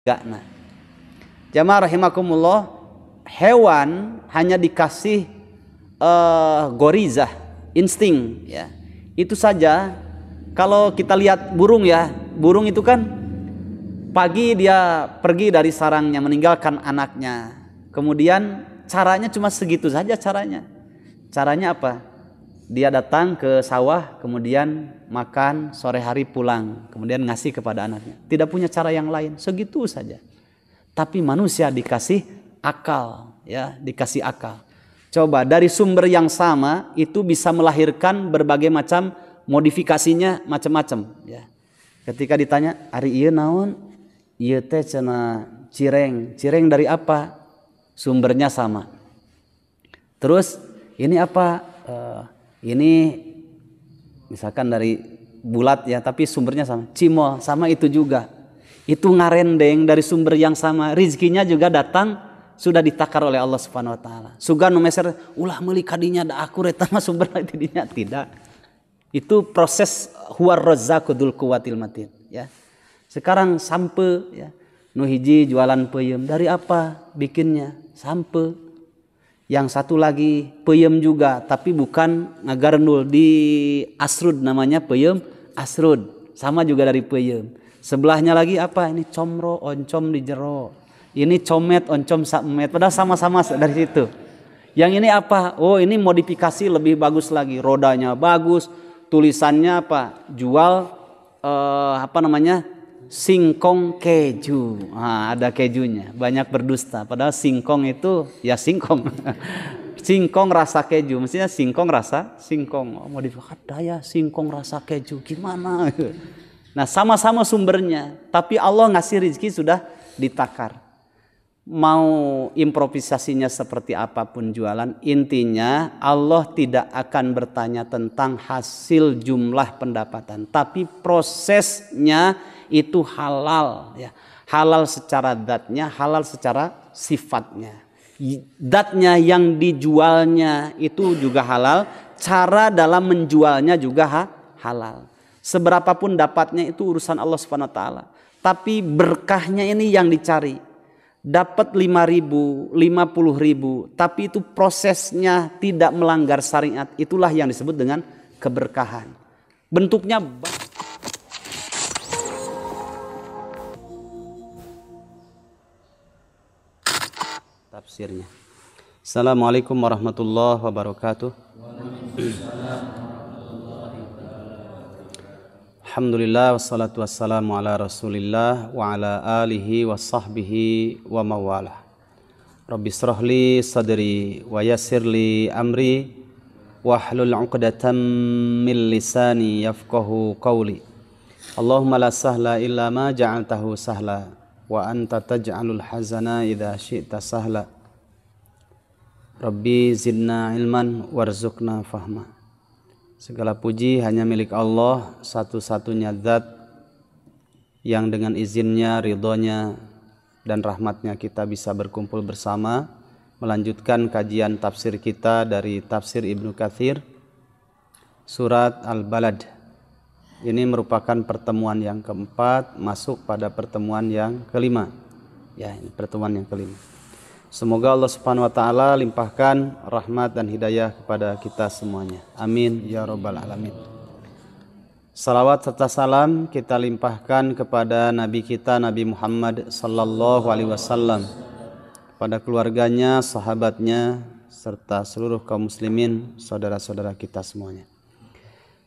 Nah, jamaah rahimakumullah, hewan hanya dikasih gorizah, insting ya. Itu saja. Kalau kita lihat burung ya, burung itu kan pagi dia pergi dari sarangnya meninggalkan anaknya. Kemudian caranya cuma segitu saja caranya. Caranya apa? Dia datang ke sawah, kemudian makan, sore hari pulang, kemudian ngasih kepada anaknya. Tidak punya cara yang lain, segitu saja. Tapi manusia dikasih akal, ya, dikasih akal. Coba dari sumber yang sama itu bisa melahirkan berbagai macam modifikasinya, macam-macam. Ya. Ketika ditanya, "Ari ieu naon?" "Ieu teh cenah cireng." "Cireng dari apa?" Sumbernya sama. Terus ini apa? Ini misalkan dari bulat ya, tapi sumbernya sama. Cimol sama itu juga. Itu ngarendeng dari sumber yang sama. Rizkinya juga datang sudah ditakar oleh Allah Subhanahu wa taala. Sugan nu meser ulah meuli kadinya da aku eta mah sumberna didinya, tidak. Itu proses huwar razzaqu dzul quwwatil matin ya. Sekarang sampe ya. Nu hiji jualan peuyeum, dari apa bikinnya? Sampe. Yang satu lagi peuyeum juga, tapi bukan ngagarendul, di asrud namanya peuyeum asrud, sama juga dari peuyeum. Sebelahnya lagi apa? Ini comro, oncom di jero. Ini comet, oncom samet, padahal sama-sama dari situ. Yang ini apa? Oh, ini modifikasi lebih bagus lagi, rodanya bagus, tulisannya apa? Jual singkong keju. Nah, ada kejunya, banyak berdusta. Padahal singkong itu ya singkong. Singkong rasa keju, mestinya singkong rasa singkong. Oh, mau daya singkong rasa keju gimana? Nah, sama-sama sumbernya, tapi Allah ngasih rezeki sudah ditakar. Mau improvisasinya seperti apapun jualan, intinya Allah tidak akan bertanya tentang hasil jumlah pendapatan, tapi prosesnya itu halal ya. Halal secara zatnya, halal secara sifatnya. Zatnya yang dijualnya itu juga halal, cara dalam menjualnya juga halal. Seberapapun dapatnya itu urusan Allah Subhanahu wa taala. Tapi berkahnya ini yang dicari. Dapat 5.000, 50.000, tapi itu prosesnya tidak melanggar syariat. Itulah yang disebut dengan keberkahan. Bentuknya tafsirnya. Assalamualaikum warahmatullahi wabarakatuh. Alhamdulillah wassalatu wassalamu ala rasulillah wa ala alihi wa sahbihi wa mawalah. Rabbi srahli sadri wa yassirli amri wahlul 'uqdatam min lisani yafqahu qawli. Allahumma la sahla illa ma ja'altahu sahla wa anta taj'alul hazana idza syi'ta sahla. Rabbi zidna ilman warzuqna fahma. Segala puji hanya milik Allah, satu-satunya zat yang dengan izinnya, ridhonya, dan rahmatnya kita bisa berkumpul bersama melanjutkan kajian tafsir kita dari tafsir Ibnu Katsir surat Al-Balad. Ini merupakan pertemuan yang keempat, masuk pada pertemuan yang kelima. Ya, ini pertemuan yang kelima. Semoga Allah Subhanahu wa taala limpahkan rahmat dan hidayah kepada kita semuanya. Amin ya rabbal alamin. Salawat serta salam kita limpahkan kepada Nabi kita Nabi Muhammad sallallahu alaihi wasallam, pada keluarganya, sahabatnya, serta seluruh kaum muslimin, saudara-saudara kita semuanya.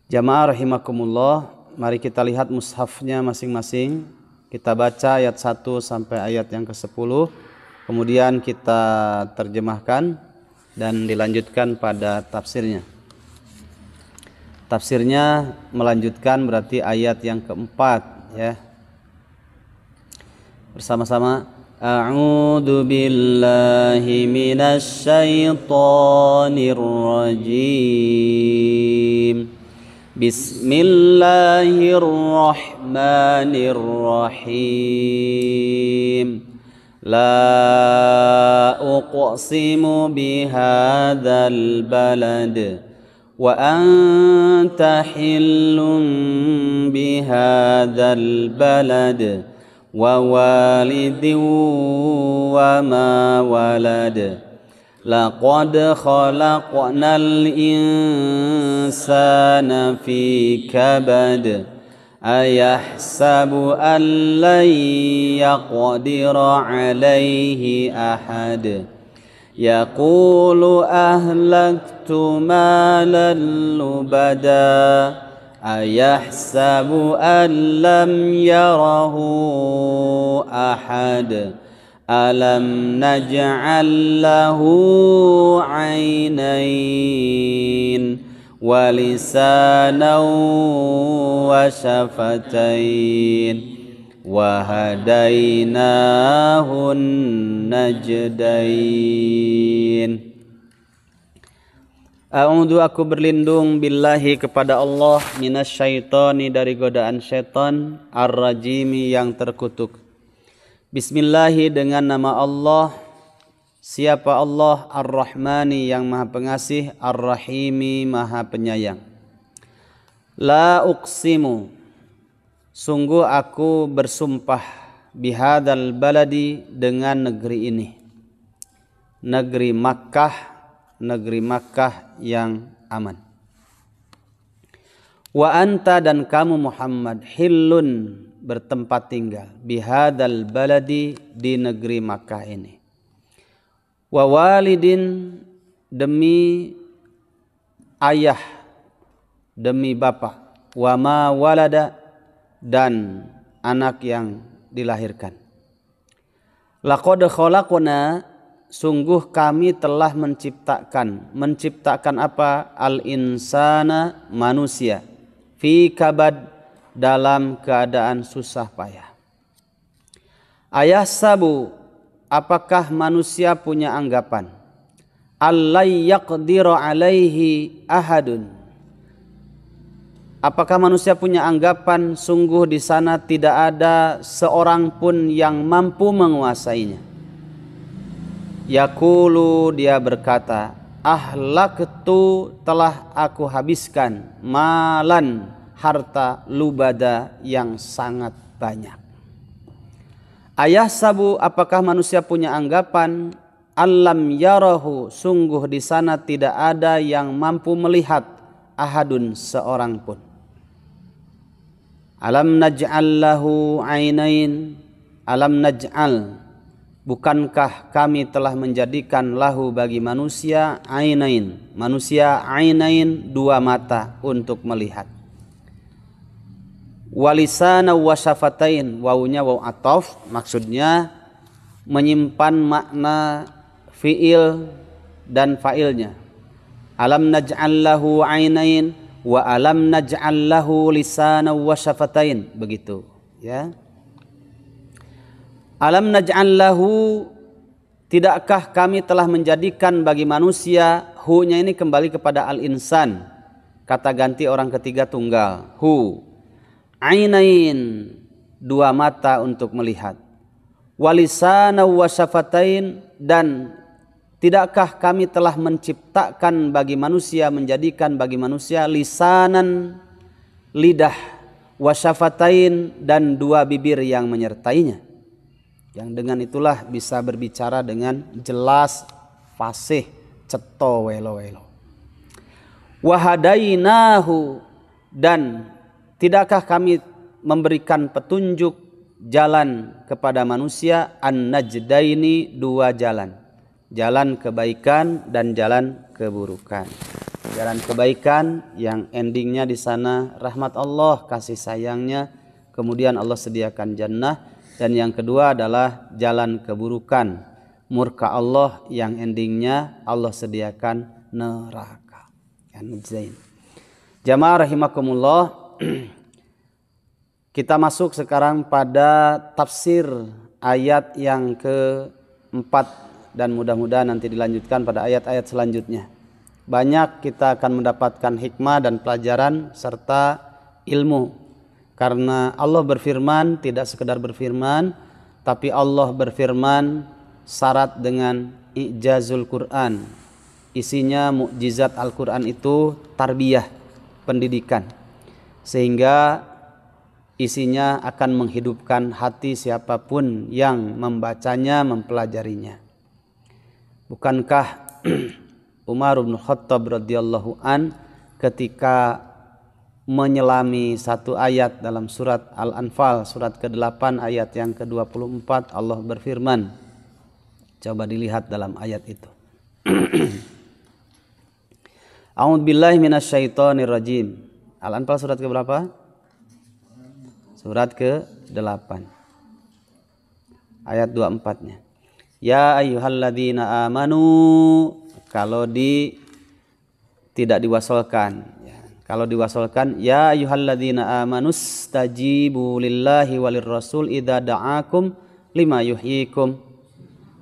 Jamaah rahimakumullah, mari kita lihat mushafnya masing-masing. Kita baca ayat 1 sampai ayat yang ke-10. Kemudian kita terjemahkan dan dilanjutkan pada tafsirnya. Tafsirnya melanjutkan berarti ayat yang keempat ya. Bersama-sama. A'udzu billahi minasy syaithanir rajim. Bismillahirrahmanirrahim. La uqsimu bihadzal balad wa anta hillun bihadzal balad ووالد وما ولد لقد خلقنا الإنسان في كبد أيحسب أن لن يقدر عليه أحد يقول أهلكت مالا لبدا أيحسب أن لم يره أحد ألم نجعل له عينين ولسانا وشفتين وهديناه النجدين. A'udzu, aku berlindung billahi kepada Allah minasyaitoni, dari godaan syaitan, ar-rajimi yang terkutuk. Bismillahi, dengan nama Allah. Siapa Allah? Ar-Rahmani, yang maha pengasih, Ar-Rahimi, maha penyayang. La uqsimu, sungguh aku bersumpah, bihadal baladi, dengan negeri ini, negeri Makkah, negeri Makkah yang aman. Wa anta, dan kamu Muhammad, hillun, bertempat tinggal, bihadal baladi, di negeri Makkah ini. Wa walidin, demi ayah, demi bapak. Wa ma walada, dan anak yang dilahirkan. Laqad khalaqna, sungguh kami telah menciptakan apa? Al-insana, manusia, fi kabad, dalam keadaan susah payah. Ayahsabu, apakah manusia punya anggapan? Allai yaqdiru alaihi ahadun, apakah manusia punya anggapan sungguh di sana tidak ada seorang pun yang mampu menguasainya? Yaqulu, dia berkata, ahlaktu, telah aku habiskan, malan, harta, lubada, yang sangat banyak. Ayahsabu, apakah manusia punya anggapan, alam yarahu, sungguh di sana tidak ada yang mampu melihat, ahadun, seorang pun. Alam naj'al lahu ainain, alam naj'al, bukankah kami telah menjadikan lahu, bagi manusia, ainain, manusia, ainain, dua mata untuk melihat. Walisana wa syafatain, wawunya waw ataf, maksudnya menyimpan makna fiil dan fa'ilnya. Alam naj'al lahu ainain wa alam naj'al lahu lisana wa syafatain, begitu ya. Alam naj'al lahu, tidakkah kami telah menjadikan bagi manusia, hu-nya ini kembali kepada al-insan, kata ganti orang ketiga tunggal, hu. Ainain, dua mata untuk melihat. Walisana wa syafatain, dan tidakkah kami telah menciptakan bagi manusia, menjadikan bagi manusia, lisanan, lidah, wa syafatain, dan dua bibir yang menyertainya, yang dengan itulah bisa berbicara dengan jelas, fasih, ceto, welo-welo. Wahadainahu, dan tidakkah kami memberikan petunjuk, jalan kepada manusia, an-najdaini, dua jalan, jalan kebaikan dan jalan keburukan. Jalan kebaikan yang endingnya di sana rahmat Allah, kasih sayangnya, kemudian Allah sediakan jannah. Dan yang kedua adalah jalan keburukan, murka Allah, yang endingnya Allah sediakan neraka. Jamaah rahimakumullah, kita masuk sekarang pada tafsir ayat yang keempat, dan mudah-mudahan nanti dilanjutkan pada ayat-ayat selanjutnya. Banyak kita akan mendapatkan hikmah dan pelajaran serta ilmu. Karena Allah berfirman tidak sekedar berfirman, tapi Allah berfirman syarat dengan i'jazul Quran. Isinya mukjizat Al-Quran itu tarbiyah, pendidikan. Sehingga isinya akan menghidupkan hati siapapun yang membacanya, mempelajarinya. Bukankah Umar bin Khattab radhiyallahu an ketika menyelami satu ayat dalam surat Al-Anfal surat ke-8 ayat yang ke-24 Allah berfirman, coba dilihat dalam ayat itu. A'udzubillahi minasyaitonirrajim. Al-Anfal surat ke berapa? Surat ke-8 ayat 24-nya. Ya ayyuhalladzina amanu, kalau tidak diwasolkan ya. Kalau diwasolkan ya ayyuhalladzina amanus tajibu lillahi walir rasul idza da'akum lima yuhyikum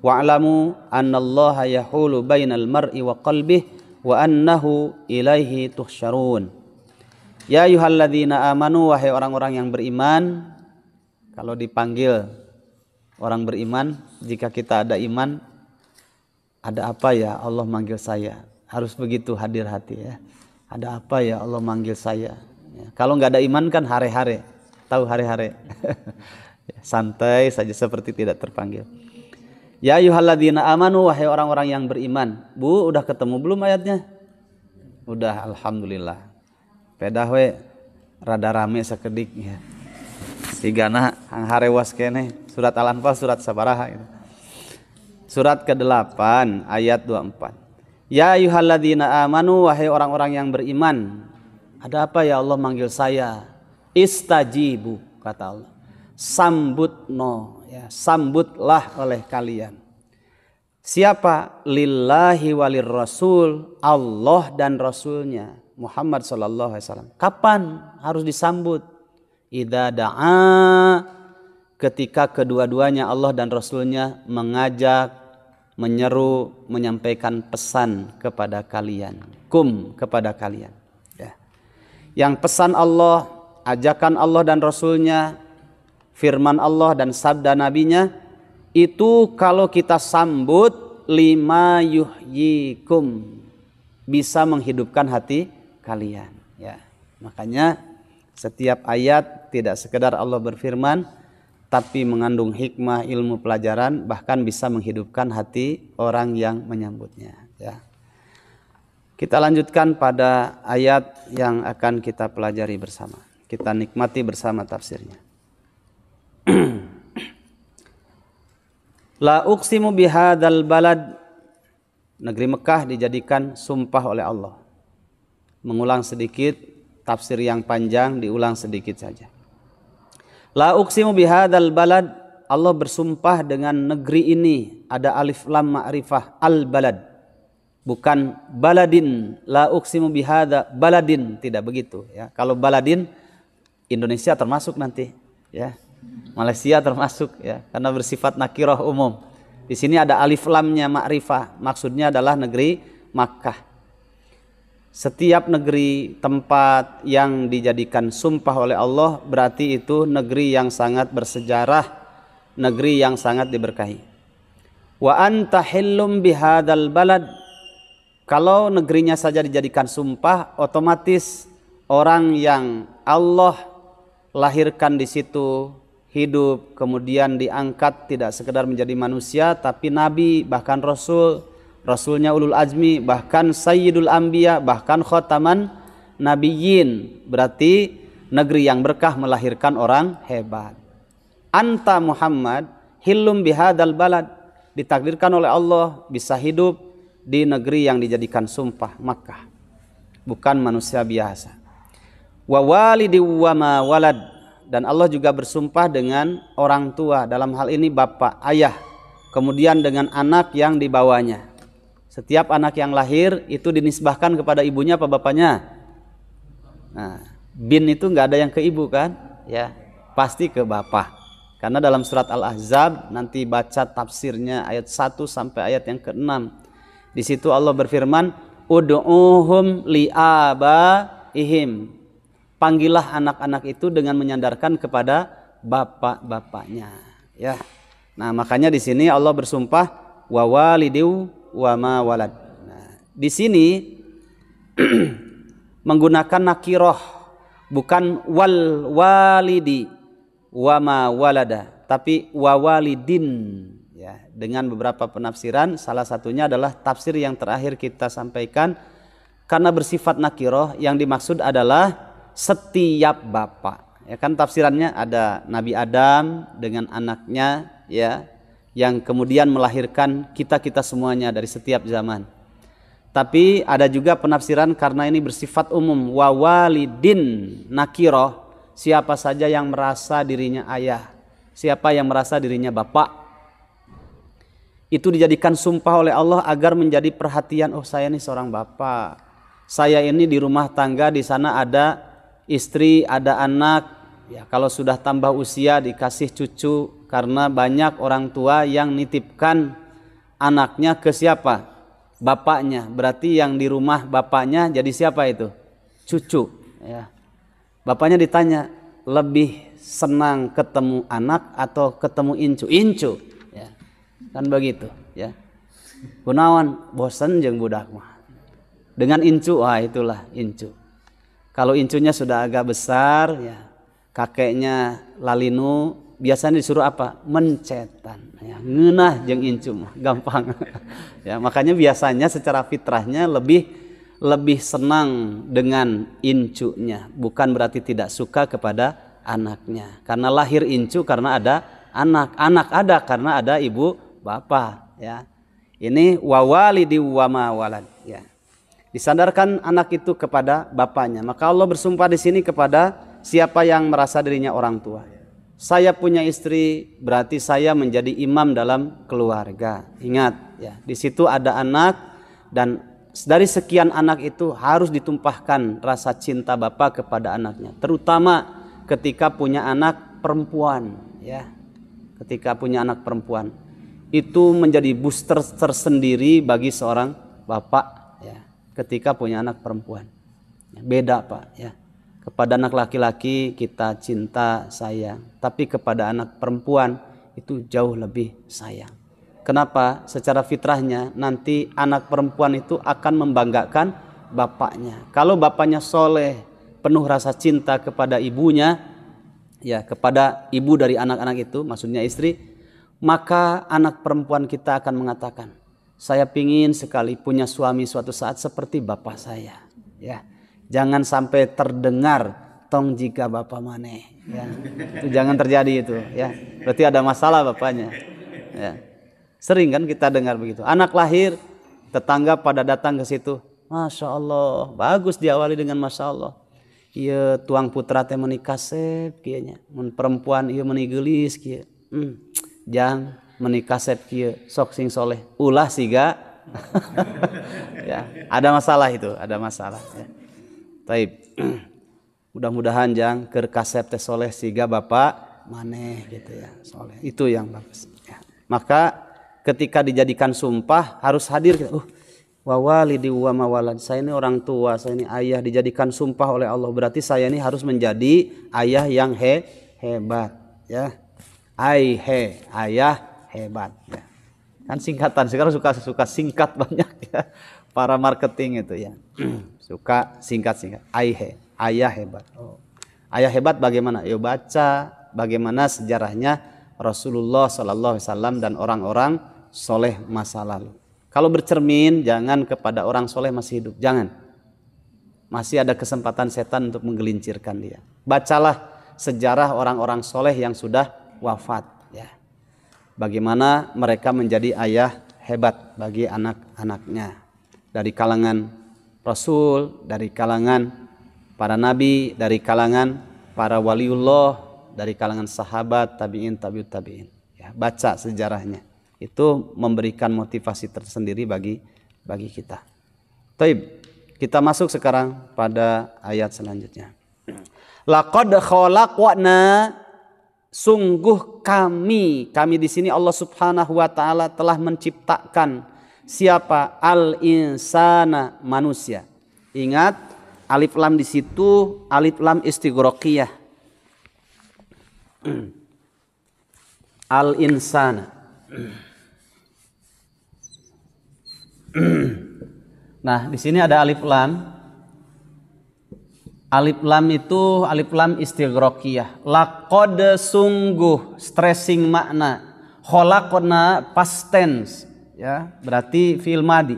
wa'lamu annallaha yahulu bainal mar'i wa qalbihi wa annahu ilaihi tuhsyarun. Ya ayyuhalladzina amanu, wahai orang-orang yang beriman. Kalau dipanggil orang beriman, jika kita ada iman, ada apa ya Allah manggil saya? Harus begitu hadir hati ya. Ada apa ya Allah manggil saya? Ya, kalau nggak ada iman kan hare-hare, tahu hare-hare, santai saja seperti tidak terpanggil. Ya ayyuhalladzina amanu, wahai orang-orang yang beriman. Bu, udah ketemu belum ayatnya? Udah, alhamdulillah. Pedah we rada rame sakedik ya. Sigana hang harewas kene. Surat Al-Anfal surat sabaraha gitu. Surat ke-8 ayat 24. Ya ayyuhalladzina amanu, wahai orang-orang yang beriman. Ada apa ya Allah manggil saya? Istajibu, kata Allah. Sambutno ya, sambutlah oleh kalian. Siapa? Lillahi walir rasul, Allah dan rasulnya Muhammad sallallahu alaihi wasallam. Kapan harus disambut? Idza da'a, ketika kedua-duanya Allah dan rasulnya mengajak, menyeru, menyampaikan pesan kepada kalian, kepada kalian ya. Yang pesan Allah, ajakan Allah dan rasulnya, firman Allah dan sabda nabinya, itu kalau kita sambut lima yuhyikum, bisa menghidupkan hati kalian ya. Makanya setiap ayat tidak sekedar Allah berfirman, tapi mengandung hikmah, ilmu, pelajaran, bahkan bisa menghidupkan hati orang yang menyambutnya ya. Kita lanjutkan pada ayat yang akan kita pelajari bersama. Kita nikmati bersama tafsirnya. La uqsimu bihadzal balad, negeri Mekah dijadikan sumpah oleh Allah. Mengulang sedikit, tafsir yang panjang diulang sedikit saja. La uqsimu bihadzal balad, Allah bersumpah dengan negeri ini. Ada alif lam ma'rifah, al balad, bukan baladin. La uqsimu bihadza baladin, tidak begitu ya. Kalau baladin Indonesia termasuk nanti ya. Malaysia termasuk ya, karena bersifat nakirah umum. Di sini ada alif lamnya ma'rifah, maksudnya adalah negeri Makkah. Setiap negeri, tempat yang dijadikan sumpah oleh Allah, berarti itu negeri yang sangat bersejarah, negeri yang sangat diberkahi. Wa anta hillum bihadzal balad, kalau negerinya saja dijadikan sumpah, otomatis orang yang Allah lahirkan di situ, hidup, kemudian diangkat tidak sekedar menjadi manusia, tapi nabi, bahkan rasul, rasulnya ulul azmi, bahkan sayyidul anbiya, bahkan khataman nabiyyin. Berarti negeri yang berkah melahirkan orang hebat. Anta Muhammad hillum bihadzal balad, ditakdirkan oleh Allah bisa hidup di negeri yang dijadikan sumpah, Makkah, bukan manusia biasa. Wa walidi wa ma walad, dan Allah juga bersumpah dengan orang tua, dalam hal ini bapak, ayah, kemudian dengan anak yang dibawanya. Setiap anak yang lahir itu dinisbahkan kepada ibunya apa bapaknya? Nah, bin itu nggak ada yang ke ibu kan? Ya, pasti ke bapak. Karena dalam surat Al-Ahzab, nanti baca tafsirnya ayat 1 sampai ayat yang ke-6. Di situ Allah berfirman, ud'uhum li'abaihim. Panggillah anak-anak itu dengan menyandarkan kepada bapak-bapaknya. Ya. Nah, makanya di sini Allah bersumpah wa walidiu wa ma walad. Nah, di sini menggunakan nakirah Bukan wal walidi wa ma walada, tapi wa walidin ya, dengan beberapa penafsiran. Salah satunya adalah tafsir yang terakhir kita sampaikan, karena bersifat nakiroh yang dimaksud adalah setiap bapak. Ya kan tafsirannya ada Nabi Adam dengan anaknya ya, yang kemudian melahirkan kita semuanya dari setiap zaman. Tapi ada juga penafsiran karena ini bersifat umum, wa walidin nakiroh, siapa saja yang merasa dirinya ayah, siapa yang merasa dirinya bapak, itu dijadikan sumpah oleh Allah agar menjadi perhatian. Oh, saya ini seorang bapak, saya ini di rumah tangga, di sana ada istri, ada anak. Ya, kalau sudah tambah usia dikasih cucu, karena banyak orang tua yang nitipkan anaknya ke siapa? Bapaknya. Berarti yang di rumah bapaknya jadi siapa itu? Cucu. Ya. Bapaknya ditanya, lebih senang ketemu anak atau ketemu incu? Incu. Ya. Kan begitu ya. Kunaon bosen jeung budak mah. Dengan incu, wah itulah incu. Kalau incunya sudah agak besar ya, kakeknya lalinu, biasanya disuruh apa? Mencetan ya, ngeunah jeung incu mah gampang. Ya, makanya biasanya secara fitrahnya lebih senang dengan incunya, bukan berarti tidak suka kepada anaknya. Karena lahir incu karena ada anak, anak ada karena ada ibu bapak ya. Ini wawalidi wa ma walad ya. Disandarkan anak itu kepada bapaknya. Maka Allah bersumpah di sini kepada siapa yang merasa dirinya orang tua. Saya punya istri, berarti saya menjadi imam dalam keluarga. Ingat ya, di situ ada anak, dan dari sekian anak itu harus ditumpahkan rasa cinta bapak kepada anaknya, terutama ketika punya anak perempuan ya. Ketika punya anak perempuan, itu menjadi booster tersendiri bagi seorang bapak ya, ketika punya anak perempuan. Beda Pak ya. Kepada anak laki-laki kita cinta sayang, tapi kepada anak perempuan itu jauh lebih sayang. Kenapa? Secara fitrahnya nanti anak perempuan itu akan membanggakan bapaknya. Kalau bapaknya soleh, penuh rasa cinta kepada ibunya ya, kepada ibu dari anak-anak itu, maksudnya istri, maka anak perempuan kita akan mengatakan, saya pingin sekali punya suami suatu saat seperti bapak saya ya. Jangan sampai terdengar tong jika bapak maneh ya. Itu jangan terjadi itu ya. Berarti ada masalah bapaknya ya. Sering kan kita dengar begitu. Anak lahir, tetangga pada datang ke situ, Masya Allah, bagus diawali dengan Masya Allah. Iya tuang putra teh menikah sep kayaknya, perempuan iya menigelis kia. Jang menikah sep kia, sok sing soleh, ulah siga. Ya, ada masalah itu, ada masalah. Ya. Taib. Mudah-mudahan jang keur kasep teh soleh siga bapak maneh gitu ya, soleh. Itu yang bagus. Ya. Maka ketika dijadikan sumpah harus hadir kita. Wa walidi wa ma walad. Saya ini orang tua, saya ini ayah, dijadikan sumpah oleh Allah. Berarti saya ini harus menjadi ayah yang hebat ya. Ayah hebat ya. Kan singkatan sekarang suka singkat banyak ya. Para marketing itu ya. Suka singkat. Ayah hebat. Oh. Ayah hebat bagaimana? Yuk baca bagaimana sejarahnya Rasulullah SAW dan orang-orang soleh masa lalu. Kalau bercermin jangan kepada orang soleh masih hidup, jangan. Masih ada kesempatan setan untuk menggelincirkan dia. Bacalah sejarah orang-orang soleh yang sudah wafat ya. Bagaimana mereka menjadi ayah hebat bagi anak-anaknya. Dari kalangan Rasul, dari kalangan para nabi, dari kalangan para waliullah, dari kalangan sahabat, tabi'in, tabi'ut tabi'in. Ya, baca sejarahnya. Itu memberikan motivasi tersendiri bagi kita. Taib. Kita masuk sekarang pada ayat selanjutnya. Laqad khalaqna, sungguh kami di sini Allah Subhanahu wa taala telah menciptakan siapa? Al-insana, manusia. Ingat, alif lam di situ alif lam istighraqiyah. Al-insana. Nah, di sini ada alif lam. Alif lam itu alif lam istighraqiyah. Laqad sungguh stressing makna. Khalaqna past tense ya, berarti fi'il madi.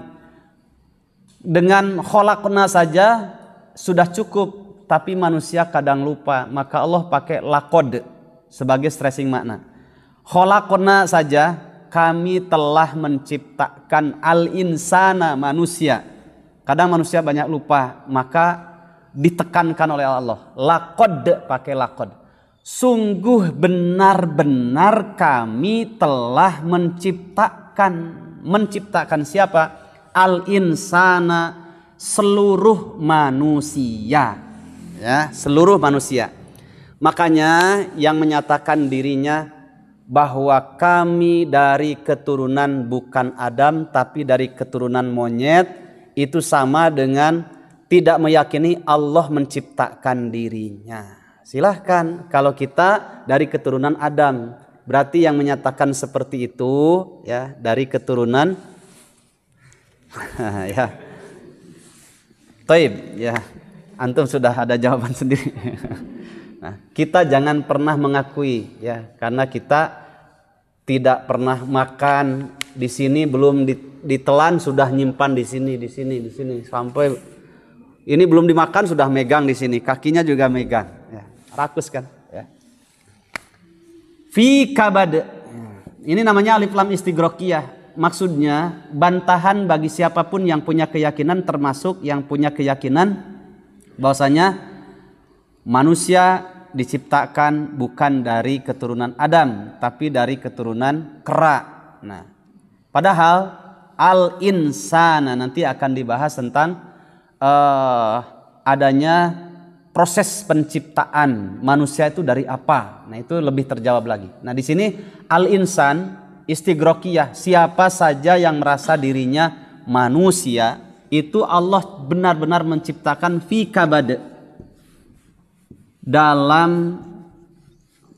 Dengan khalaqna saja sudah cukup, tapi manusia kadang lupa, maka Allah pakai laqad sebagai stressing makna. Khalaqna saja, kami telah menciptakan al-insana manusia. Kadang manusia banyak lupa, maka ditekankan oleh Allah. Laqad pakai laqad. Sungguh benar-benar kami telah menciptakan siapa? Al-insana, seluruh manusia. Ya, seluruh manusia. Makanya yang menyatakan dirinya bahwa kami dari keturunan bukan Adam tapi dari keturunan monyet, itu sama dengan tidak meyakini Allah menciptakan dirinya. Silahkan, kalau kita dari keturunan Adam, berarti yang menyatakan seperti itu ya dari keturunan ya. Taib ya. Antum sudah ada jawaban sendiri. Nah, kita jangan pernah mengakui ya, karena kita tidak pernah makan di sini, belum ditelan sudah nyimpan di sini sampai ini belum dimakan sudah megang di sini, kakinya juga megang. Ya, rakus kan? Ya. Fi kabad. Ini namanya alif lam istighraqiyah. Maksudnya bantahan bagi siapapun yang punya keyakinan, termasuk yang punya keyakinan bahwasanya manusia diciptakan bukan dari keturunan Adam, tapi dari keturunan kera. Nah, padahal al-insana nanti akan dibahas tentang adanya proses penciptaan manusia itu dari apa. Nah, itu lebih terjawab lagi. Nah, di sini al-insan istighraqiyah, siapa saja yang merasa dirinya manusia, itu Allah benar-benar menciptakan fi kabad, dalam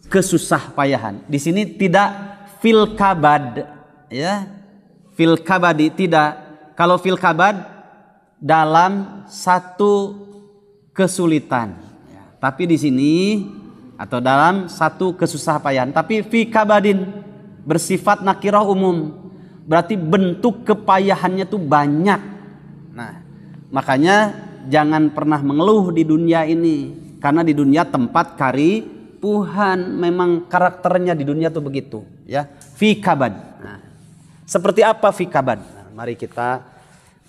kesusah payahan. Di sini tidak fil kabad ya. Fil kabadi tidak. Kalau fil kabad dalam satu kesulitan. Ya, tapi di sini atau dalam satu kesusah payahan. Tapi fi kabadin bersifat nakirah umum. Berarti bentuk kepayahannya tuh banyak. Nah, makanya jangan pernah mengeluh di dunia ini. Karena di dunia tempat karipuhan, memang karakternya di dunia tuh begitu, ya. Fi kabad. Nah, seperti apa fi kabad? Nah, mari kita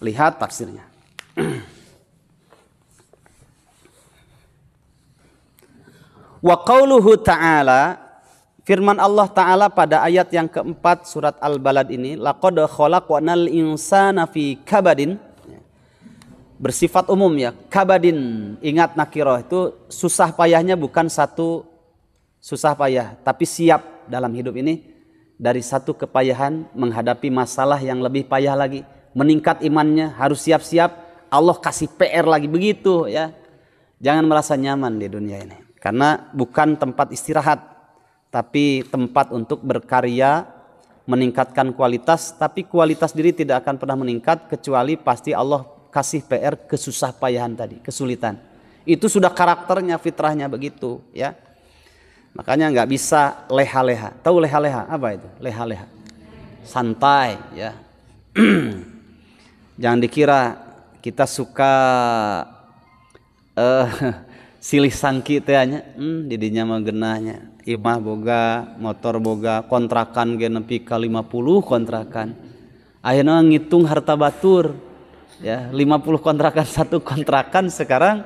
lihat tafsirnya. Wa qauluhu ta'ala, firman Allah Ta'ala pada ayat yang keempat surat Al-Balad ini, laqad khalaqnal insana fi kabadin. Bersifat umum ya, kabadin, ingat nakiroh itu susah payahnya bukan satu susah payah, tapi siap dalam hidup ini dari satu kepayahan menghadapi masalah yang lebih payah lagi, meningkat imannya harus siap-siap, Allah kasih PR lagi begitu ya. Jangan merasa nyaman di dunia ini, karena bukan tempat istirahat, tapi tempat untuk berkarya, meningkatkan kualitas, tapi kualitas diri tidak akan pernah meningkat kecuali pasti Allah kasih PR kesusah payahan tadi, kesulitan. Itu sudah karakternya, fitrahnya begitu ya. Makanya nggak bisa leha-leha. Tahu leha-leha apa itu? Leha-leha, santai ya. Jangan dikira kita suka silih sangki tehnya, didinya mah genahnya. Imah boga, motor boga, kontrakan ge nepi ka 50 kontrakan. Ayeuna ngitung harta batur. Ya, 50 kontrakan, satu kontrakan sekarang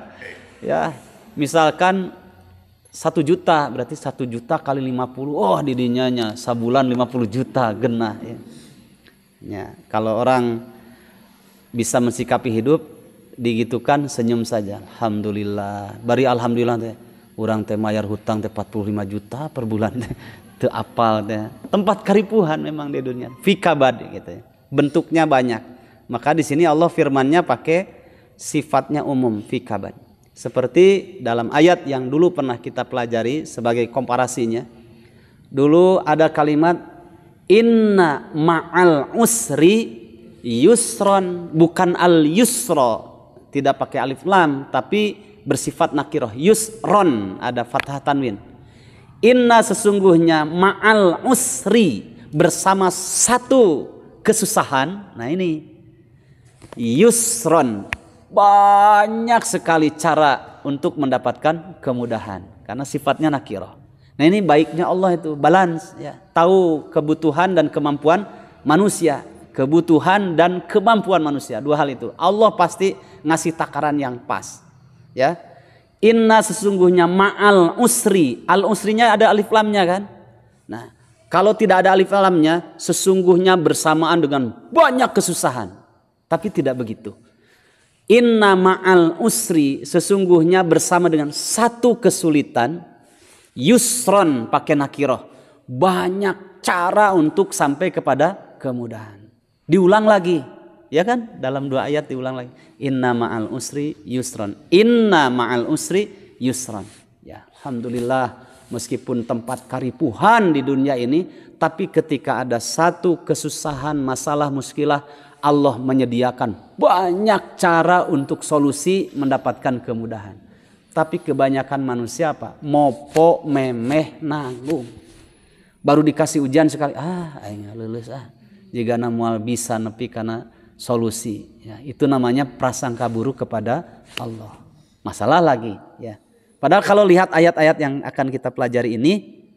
ya misalkan 1 juta, berarti 1 juta kali 50, oh didinya sabulan 50 juta genah ya. Ya, kalau orang bisa mensikapi hidup digitukan, senyum saja, alhamdulillah. Bari alhamdulillah teh urang teh mayar hutang teh 45 juta per bulan teu apal teh. Tempat karipuhan memang di dunia. Fikabad gitu ya. Bentuknya banyak. Maka di sini Allah firmannya pakai sifatnya umum, fi kabad. Seperti dalam ayat yang dulu pernah kita pelajari sebagai komparasinya. Dulu ada kalimat inna ma'al usri yusron, bukan al yusro, tidak pakai alif lam, tapi bersifat nakirah. Yusron, ada fathah tanwin. Inna sesungguhnya ma'al usri, bersama satu kesusahan. Nah ini yusron, banyak sekali cara untuk mendapatkan kemudahan karena sifatnya nakirah. Nah ini baiknya Allah itu balance ya, tahu kebutuhan dan kemampuan manusia, kebutuhan dan kemampuan manusia, dua hal itu Allah pasti ngasih takaran yang pas ya. Inna sesungguhnya ma'al usri, al usrinya ada alif lamnya kan. Nah kalau tidak ada alif lamnya sesungguhnya bersamaan dengan banyak kesusahan, tapi tidak begitu. Inna ma'al usri, sesungguhnya bersama dengan satu kesulitan. Yusron pakai nakirah, banyak cara untuk sampai kepada kemudahan. Diulang lagi ya kan, dalam dua ayat diulang lagi. Inna ma'al usri yusron, inna ma'al usri yusron ya. Alhamdulillah meskipun tempat karipuhan di dunia ini, tapi ketika ada satu kesusahan, masalah, muskilah, Allah menyediakan banyak cara untuk solusi mendapatkan kemudahan. Tapi kebanyakan manusia apa? Mopo, memeh, nanggung. Baru dikasih ujian sekali, aing lulus jika namual bisa nepi karena solusi. Ya, itu namanya prasangka buruk kepada Allah. Masalah lagi. Ya. Padahal kalau lihat ayat-ayat yang akan kita pelajari ini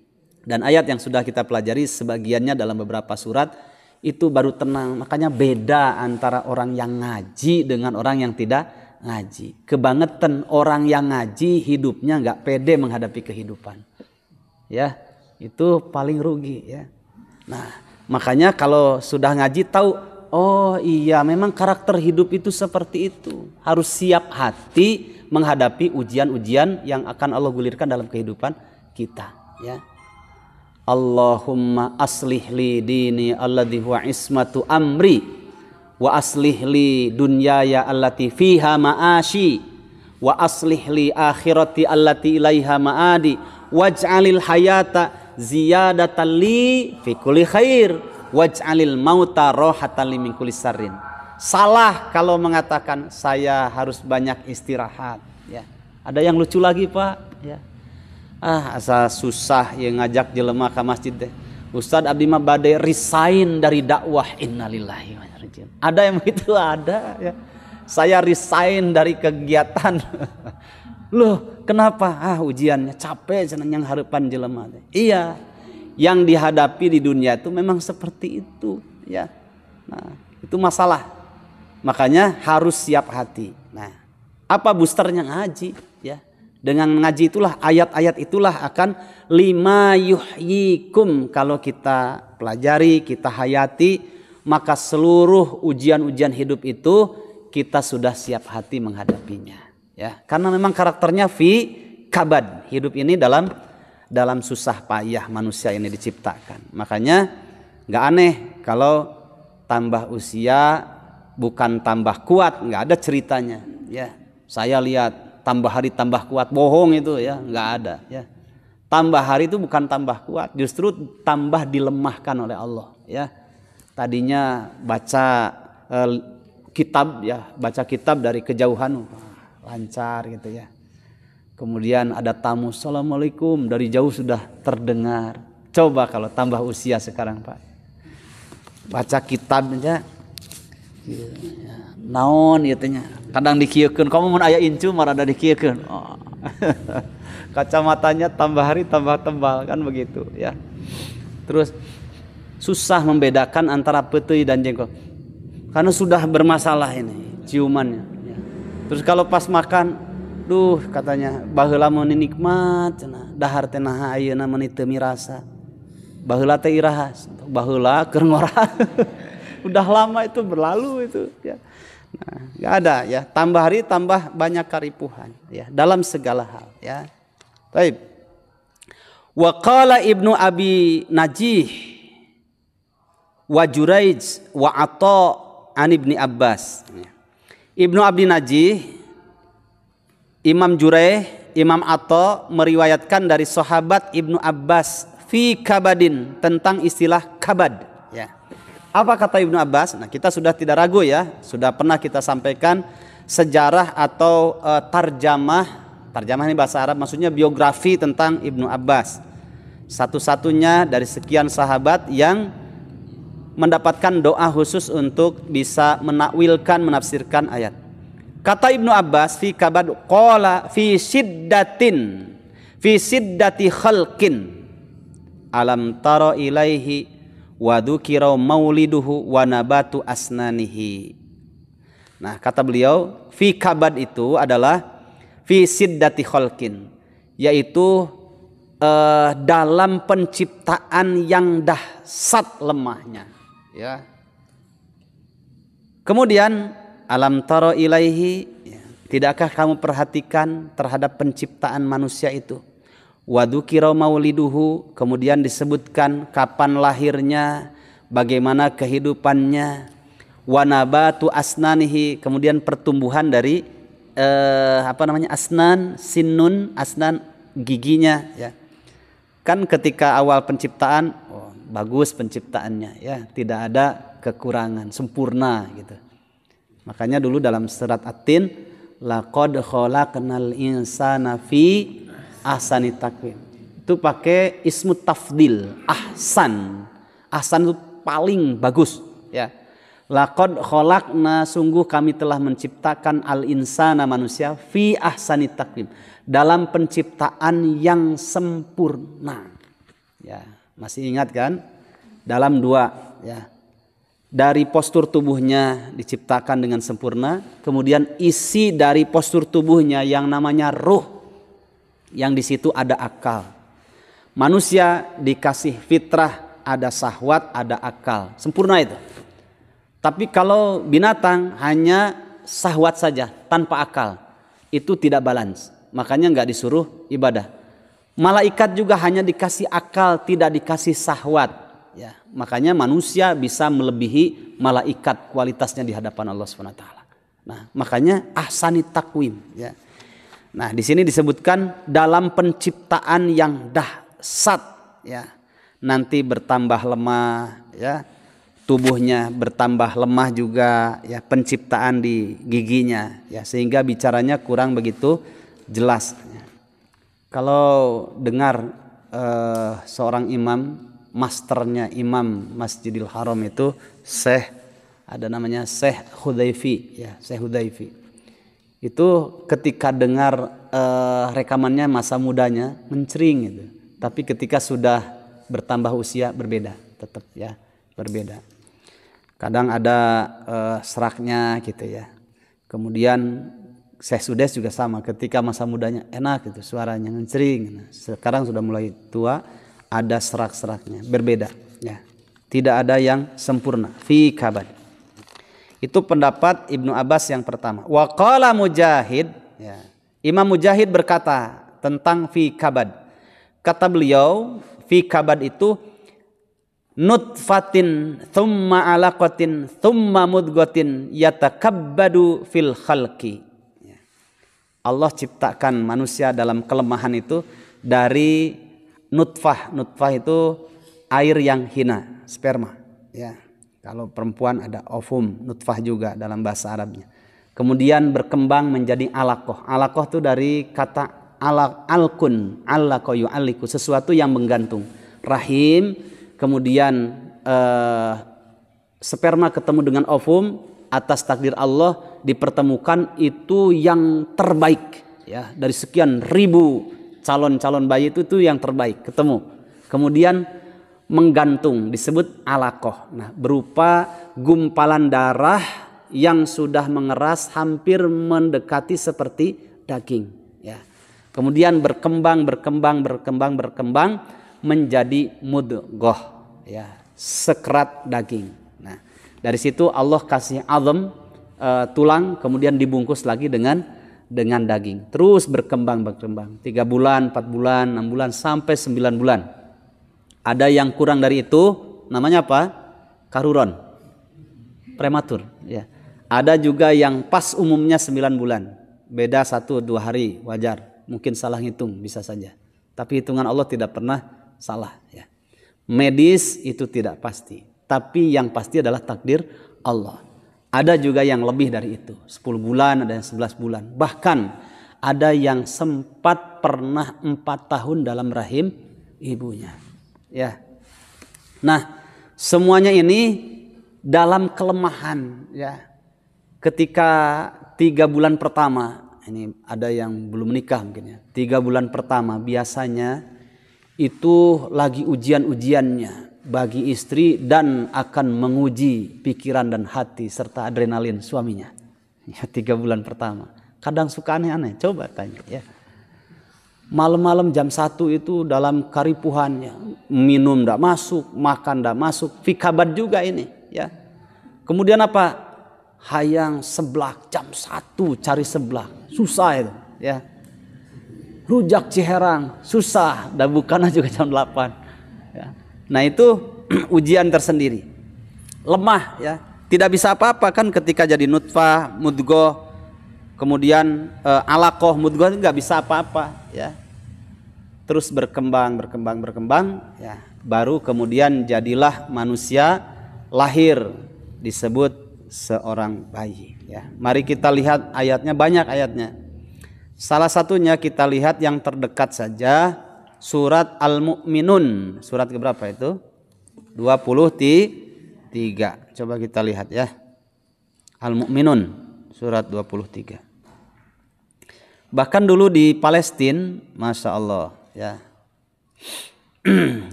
dan ayat yang sudah kita pelajari sebagiannya dalam beberapa surat, itu baru tenang. Makanya beda antara orang yang ngaji dengan orang yang tidak ngaji. Kebangetan orang yang ngaji hidupnya nggak pede menghadapi kehidupan. Ya, itu paling rugi ya. Nah, makanya kalau sudah ngaji tahu, oh iya memang karakter hidup itu seperti itu. Harus siap hati menghadapi ujian-ujian yang akan Allah gulirkan dalam kehidupan kita ya. Allahumma aslih li dini alladhi huwa ismatu amri wa aslih li dunyaya allati fiha ma'ashi wa aslih li akhirati allati ilaiha ma'adi waj'alil hayata ziyadatan li fi kulli khair waj'alil mauta rohatan li min kulli syarrin. Salah kalau mengatakan saya harus banyak istirahat ya. Ada yang lucu lagi Pak ya. Asa susah yang ngajak jelema ke masjid deh. Ustadz abdi mah bade resign dari dakwah, innalillahi wa inna ilaihi raji'un. Ada yang begitu, ada ya. Saya resign dari kegiatan. Loh, kenapa? Ujiannya capek cenah yang harapan jelema. Iya. Yang dihadapi di dunia itu memang seperti itu ya. Nah, itu masalah. Makanya harus siap hati. Nah, apa boosternya ngaji ya? Dengan ngaji itulah, ayat-ayat itulah akan lima yuhyikum. Kalau kita pelajari, kita hayati, maka seluruh ujian-ujian hidup itu kita sudah siap hati menghadapinya. Ya, karena memang karakternya fi kabad. Hidup ini dalam susah payah manusia ini diciptakan. Makanya nggak aneh kalau tambah usia bukan tambah kuat, nggak ada ceritanya. Ya, saya lihat. Tambah hari tambah kuat, bohong itu ya, nggak ada ya. Tambah hari itu bukan tambah kuat, justru tambah dilemahkan oleh Allah ya. Tadinya baca kitab ya, baca kitab dari kejauhan lancar gitu ya. Kemudian ada tamu, assalamualaikum, dari jauh sudah terdengar. Coba kalau tambah usia sekarang Pak, baca kitab aja naon ieunya. Kadang dikieukeun, kamu mun aya incu marada dikieukeun. Oh. Kacamatanya tambah hari tambah tebal kan begitu ya. Terus susah membedakan antara peuteuy dan jengkol. Karena sudah bermasalah ini ciumannya ya. Terus kalau pas makan, duh katanya baheula mun nikmat cenah, dahar teh naha ayeuna mun teu mirasa. Baheula teh iraha, baheula keur ngorah. Udah lama itu berlalu itu ya. Nah, nggak ada ya, tambah hari tambah banyak karipuhan ya dalam segala hal ya. Baik. Wa qala Ibnu Abi Najih wa Juraij wa Atha an Ibni Abbas. Ibnu Abi Najih, Imam Juraij, Imam Atha meriwayatkan dari sahabat Ibnu Abbas fi kabadin, tentang istilah kabad ya. Apa kata Ibnu Abbas? Nah, kita sudah tidak ragu ya, sudah pernah kita sampaikan sejarah atau tarjamah ini bahasa Arab, maksudnya biografi tentang Ibnu Abbas. Satu-satunya dari sekian sahabat yang mendapatkan doa khusus untuk bisa menakwilkan, menafsirkan ayat. Kata Ibnu Abbas fi kabad qala fi siddati khalqin alam tara ilaihi wa dzukira mauliduhu wa nabatu asnanihi. Nah, kata beliau, fi kabad itu adalah fi siddati khalqin, yaitu dalam penciptaan yang dahsyat lemahnya, ya. Kemudian alam taro ilaihi, ya, tidakkah kamu perhatikan terhadap penciptaan manusia itu? Wadukira mauliduhu, kemudian disebutkan kapan lahirnya, bagaimana kehidupannya. Wanabatu asnanihi, kemudian pertumbuhan dari asnan, sinun, asnan, giginya, ya. Kan ketika awal penciptaan, bagus penciptaannya, ya, tidak ada kekurangan, sempurna gitu. Makanya dulu dalam surat At-Tin, laqad khalaqnal insana fi ahsani taqwim. Itu pakai ismu tafdil, ahsan. Ahsan itu paling bagus, ya. Laqad khalaqna, sungguh kami telah menciptakan al-insana, manusia, fi ahsani taqwim, dalam penciptaan yang sempurna. Ya, masih ingat kan? Dalam dua, ya. Dari postur tubuhnya diciptakan dengan sempurna, kemudian isi dari postur tubuhnya yang namanya ruh, yang di situ ada akal. Manusia dikasih fitrah, ada syahwat, ada akal, sempurna itu. Tapi kalau binatang hanya syahwat saja tanpa akal, itu tidak balance. Makanya nggak disuruh ibadah. Malaikat juga hanya dikasih akal, tidak dikasih syahwat. Ya, makanya manusia bisa melebihi malaikat kualitasnya di hadapan Allah SWT. Nah, makanya ahsani takwim. Ya. Nah, di sini disebutkan dalam penciptaan yang dahsyat. Ya, nanti bertambah lemah. Ya, tubuhnya bertambah lemah juga. Ya, penciptaan di giginya. Ya, sehingga bicaranya kurang begitu jelas. Kalau dengar seorang imam, masternya imam Masjidil Haram itu Syekh, ada namanya Syekh Hudayfi, ya, Syekh Hudayfi. Itu ketika dengar rekamannya masa mudanya mencering gitu. Tapi ketika sudah bertambah usia berbeda, tetap, ya, berbeda. Kadang ada seraknya gitu, ya. Kemudian Syekh Sudes juga sama, ketika masa mudanya enak gitu, suaranya mencering. Sekarang sudah mulai tua, ada serak-seraknya, berbeda, ya. Tidak ada yang sempurna. Fi kabad. Itu pendapat Ibnu Abbas yang pertama. Wa qala Mujahid, ya. Imam Mujahid berkata tentang fi kabad. Kata beliau, fi kabad itu nutfatin thumma alaqatin thumma mudghatin yatakabbadu fil khalqi. Allah ciptakan manusia dalam kelemahan itu dari nutfah. Nutfah itu air yang hina, sperma, ya. Kalau perempuan ada ovum, nutfah juga dalam bahasa Arabnya. Kemudian berkembang menjadi alaqah. Alaqah itu dari kata alkun, allaqah yu'alliku, sesuatu yang menggantung. Rahim, kemudian sperma ketemu dengan ovum, atas takdir Allah dipertemukan, itu yang terbaik, ya, dari sekian ribu calon-calon bayi itu yang terbaik ketemu. Kemudian menggantung, disebut alaqah. Nah, berupa gumpalan darah yang sudah mengeras hampir mendekati seperti daging, ya. Kemudian berkembang menjadi mudghah, ya, sekerat daging. Nah, dari situ Allah kasih azam, tulang, kemudian dibungkus lagi dengan daging. Terus berkembang. 3 bulan, 4 bulan, 6 bulan, sampai 9 bulan. Ada yang kurang dari itu, namanya apa? Karuron, prematur, ya. Ada juga yang pas umumnya 9 bulan. Beda 1-2 hari, wajar. Mungkin salah hitung, bisa saja. Tapi hitungan Allah tidak pernah salah, ya. Medis itu tidak pasti. Tapi yang pasti adalah takdir Allah. Ada juga yang lebih dari itu, 10 bulan, ada yang 11 bulan. Bahkan ada yang sempat pernah 4 tahun dalam rahim ibunya. Ya. Nah, semuanya ini dalam kelemahan, ya. Ketika 3 bulan pertama, ini ada yang belum menikah mungkin ya. 3 bulan pertama biasanya itu lagi ujian-ujiannya bagi istri dan akan menguji pikiran dan hati serta adrenalin suaminya. Ya, 3 bulan pertama. Kadang suka aneh-aneh, coba tanya ya. Malam-malam jam 1 itu dalam karipuhannya, minum tidak masuk, makan tidak masuk, fikabat juga ini ya. Kemudian apa? Hayang seblak jam 1 cari seblak, susah itu ya. Rujak Ciherang susah, dan bukannya juga jam 8 ya. Nah itu ujian tersendiri, lemah ya, tidak bisa apa-apa kan ketika jadi nutfah, mudghah, kemudian alaqah, mudghah nggak bisa apa-apa ya. Terus berkembang ya, baru kemudian jadilah manusia, lahir, disebut seorang bayi ya. Mari kita lihat ayatnya, banyak ayatnya. Salah satunya kita lihat yang terdekat saja, surat Al-Mu'minun, surat keberapa itu? 23. Coba kita lihat ya. Al-Mu'minun surat 23. Bahkan dulu di Palestina, Masya Allah ya,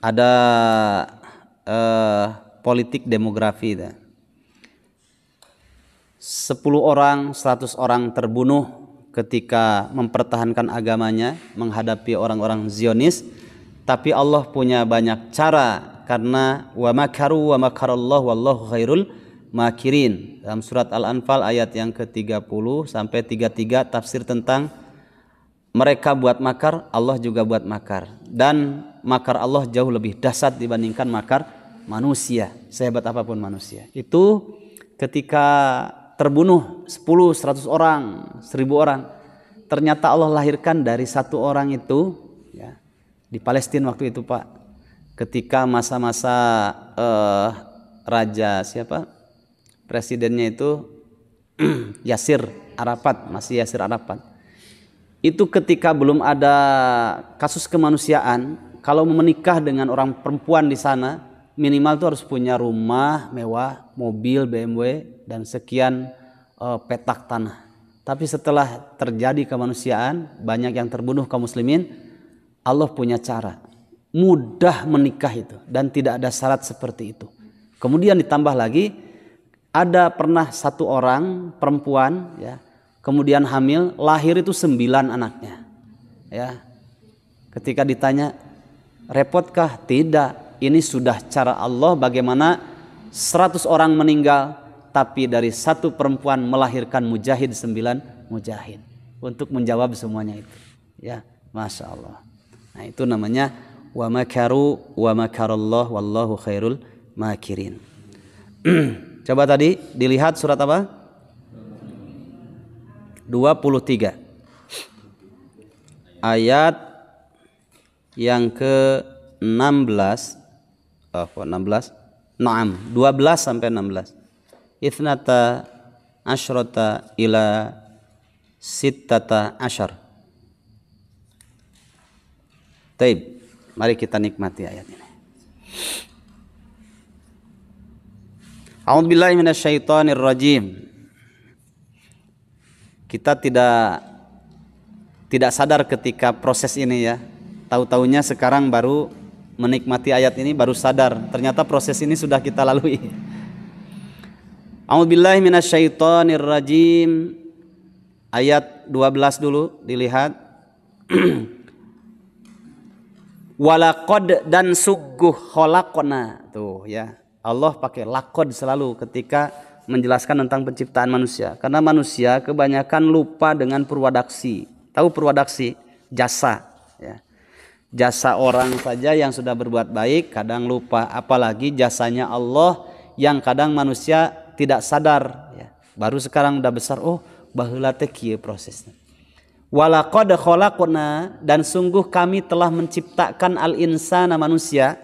ada politik demografi ya. 10 orang, 100 orang terbunuh ketika mempertahankan agamanya menghadapi orang-orang Zionis. Tapi Allah punya banyak cara, karena wa makaru wa makarallahu wallahu khairul makirin. Dalam surat Al-Anfal ayat yang ke-30 sampai 33 tafsir tentang mereka buat makar, Allah juga buat makar, dan makar Allah jauh lebih dahsyat dibandingkan makar manusia, sehebat apapun manusia. Itu ketika terbunuh 10, 100 orang, 1000 orang, ternyata Allah lahirkan dari 1 orang itu ya, di Palestina waktu itu Pak, ketika masa-masa raja siapa, presidennya itu Yasir Arafat, masih Yasir Arafat. Itu ketika belum ada kasus kemanusiaan, kalau menikah dengan orang perempuan di sana minimal tuh harus punya rumah mewah, mobil BMW, dan sekian petak tanah. Tapi setelah terjadi kemanusiaan, banyak yang terbunuh kaum muslimin, Allah punya cara, mudah menikah itu, dan tidak ada syarat seperti itu. Kemudian ditambah lagi, ada pernah 1 orang perempuan ya, kemudian hamil, lahir itu 9 anaknya ya. Ketika ditanya, repotkah? Tidak, ini sudah cara Allah, bagaimana 100 orang meninggal tapi dari 1 perempuan melahirkan mujahid 9 mujahid untuk menjawab semuanya itu ya. Masya Allah. Nah itu namanya wa makaru wa makarallah wallahu khairul makirin. Coba tadi dilihat surat apa? 23 ayat yang ke-16. Kok 16? Naam, 12 sampai 16. Ithnata asyrata ila sittata asyar. Taib, mari kita nikmati ayat ini. A'udzubillahi minasyaitonir rajim. Kita tidak sadar ketika proses ini ya. Tahu-taunya sekarang baru menikmati ayat ini, baru sadar ternyata proses ini sudah kita lalui. A'udzubillahi minasyaitonir rajim. Ayat 12 dulu dilihat. Walaqad, dan sungguh khalaqna. Tuh ya. Allah pakai laqad selalu ketika menjelaskan tentang penciptaan manusia, karena manusia kebanyakan lupa dengan purwadaksi. Tahu purwadaksi? Jasa ya. Jasa orang saja yang sudah berbuat baik kadang lupa, apalagi jasanya Allah yang kadang manusia tidak sadar ya. Baru sekarang udah besar, oh baheula teh kieu prosesnya. Walaqad khalaqna, dan sungguh kami telah menciptakan al-insana, manusia,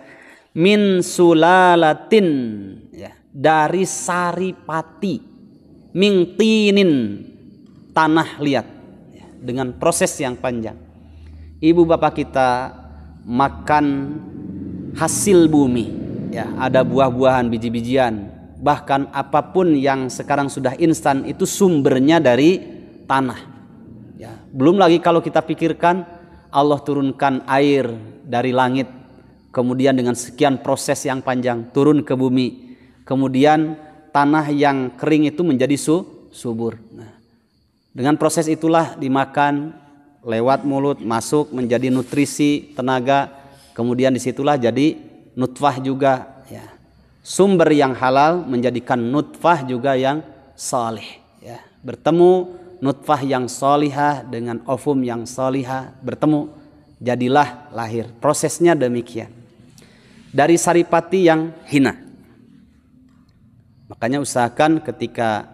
min sulalatin ya, dari saripati. mingtinin, tanah liat, dengan proses yang panjang. Ibu bapak kita makan hasil bumi, ya, ada buah-buahan, biji-bijian, bahkan apapun yang sekarang sudah instan itu sumbernya dari tanah. Ya, belum lagi kalau kita pikirkan Allah turunkan air dari langit, kemudian dengan sekian proses yang panjang turun ke bumi, kemudian tanah yang kering itu menjadi subur. Nah, dengan proses itulah dimakan lewat mulut, masuk menjadi nutrisi, tenaga, kemudian disitulah jadi nutfah juga, ya. Sumber yang halal menjadikan nutfah juga yang salih, ya. Bertemu nutfah yang salihah dengan ovum yang salihah, bertemu, jadilah lahir. Prosesnya demikian. Dari saripati yang hina. Makanya usahakan ketika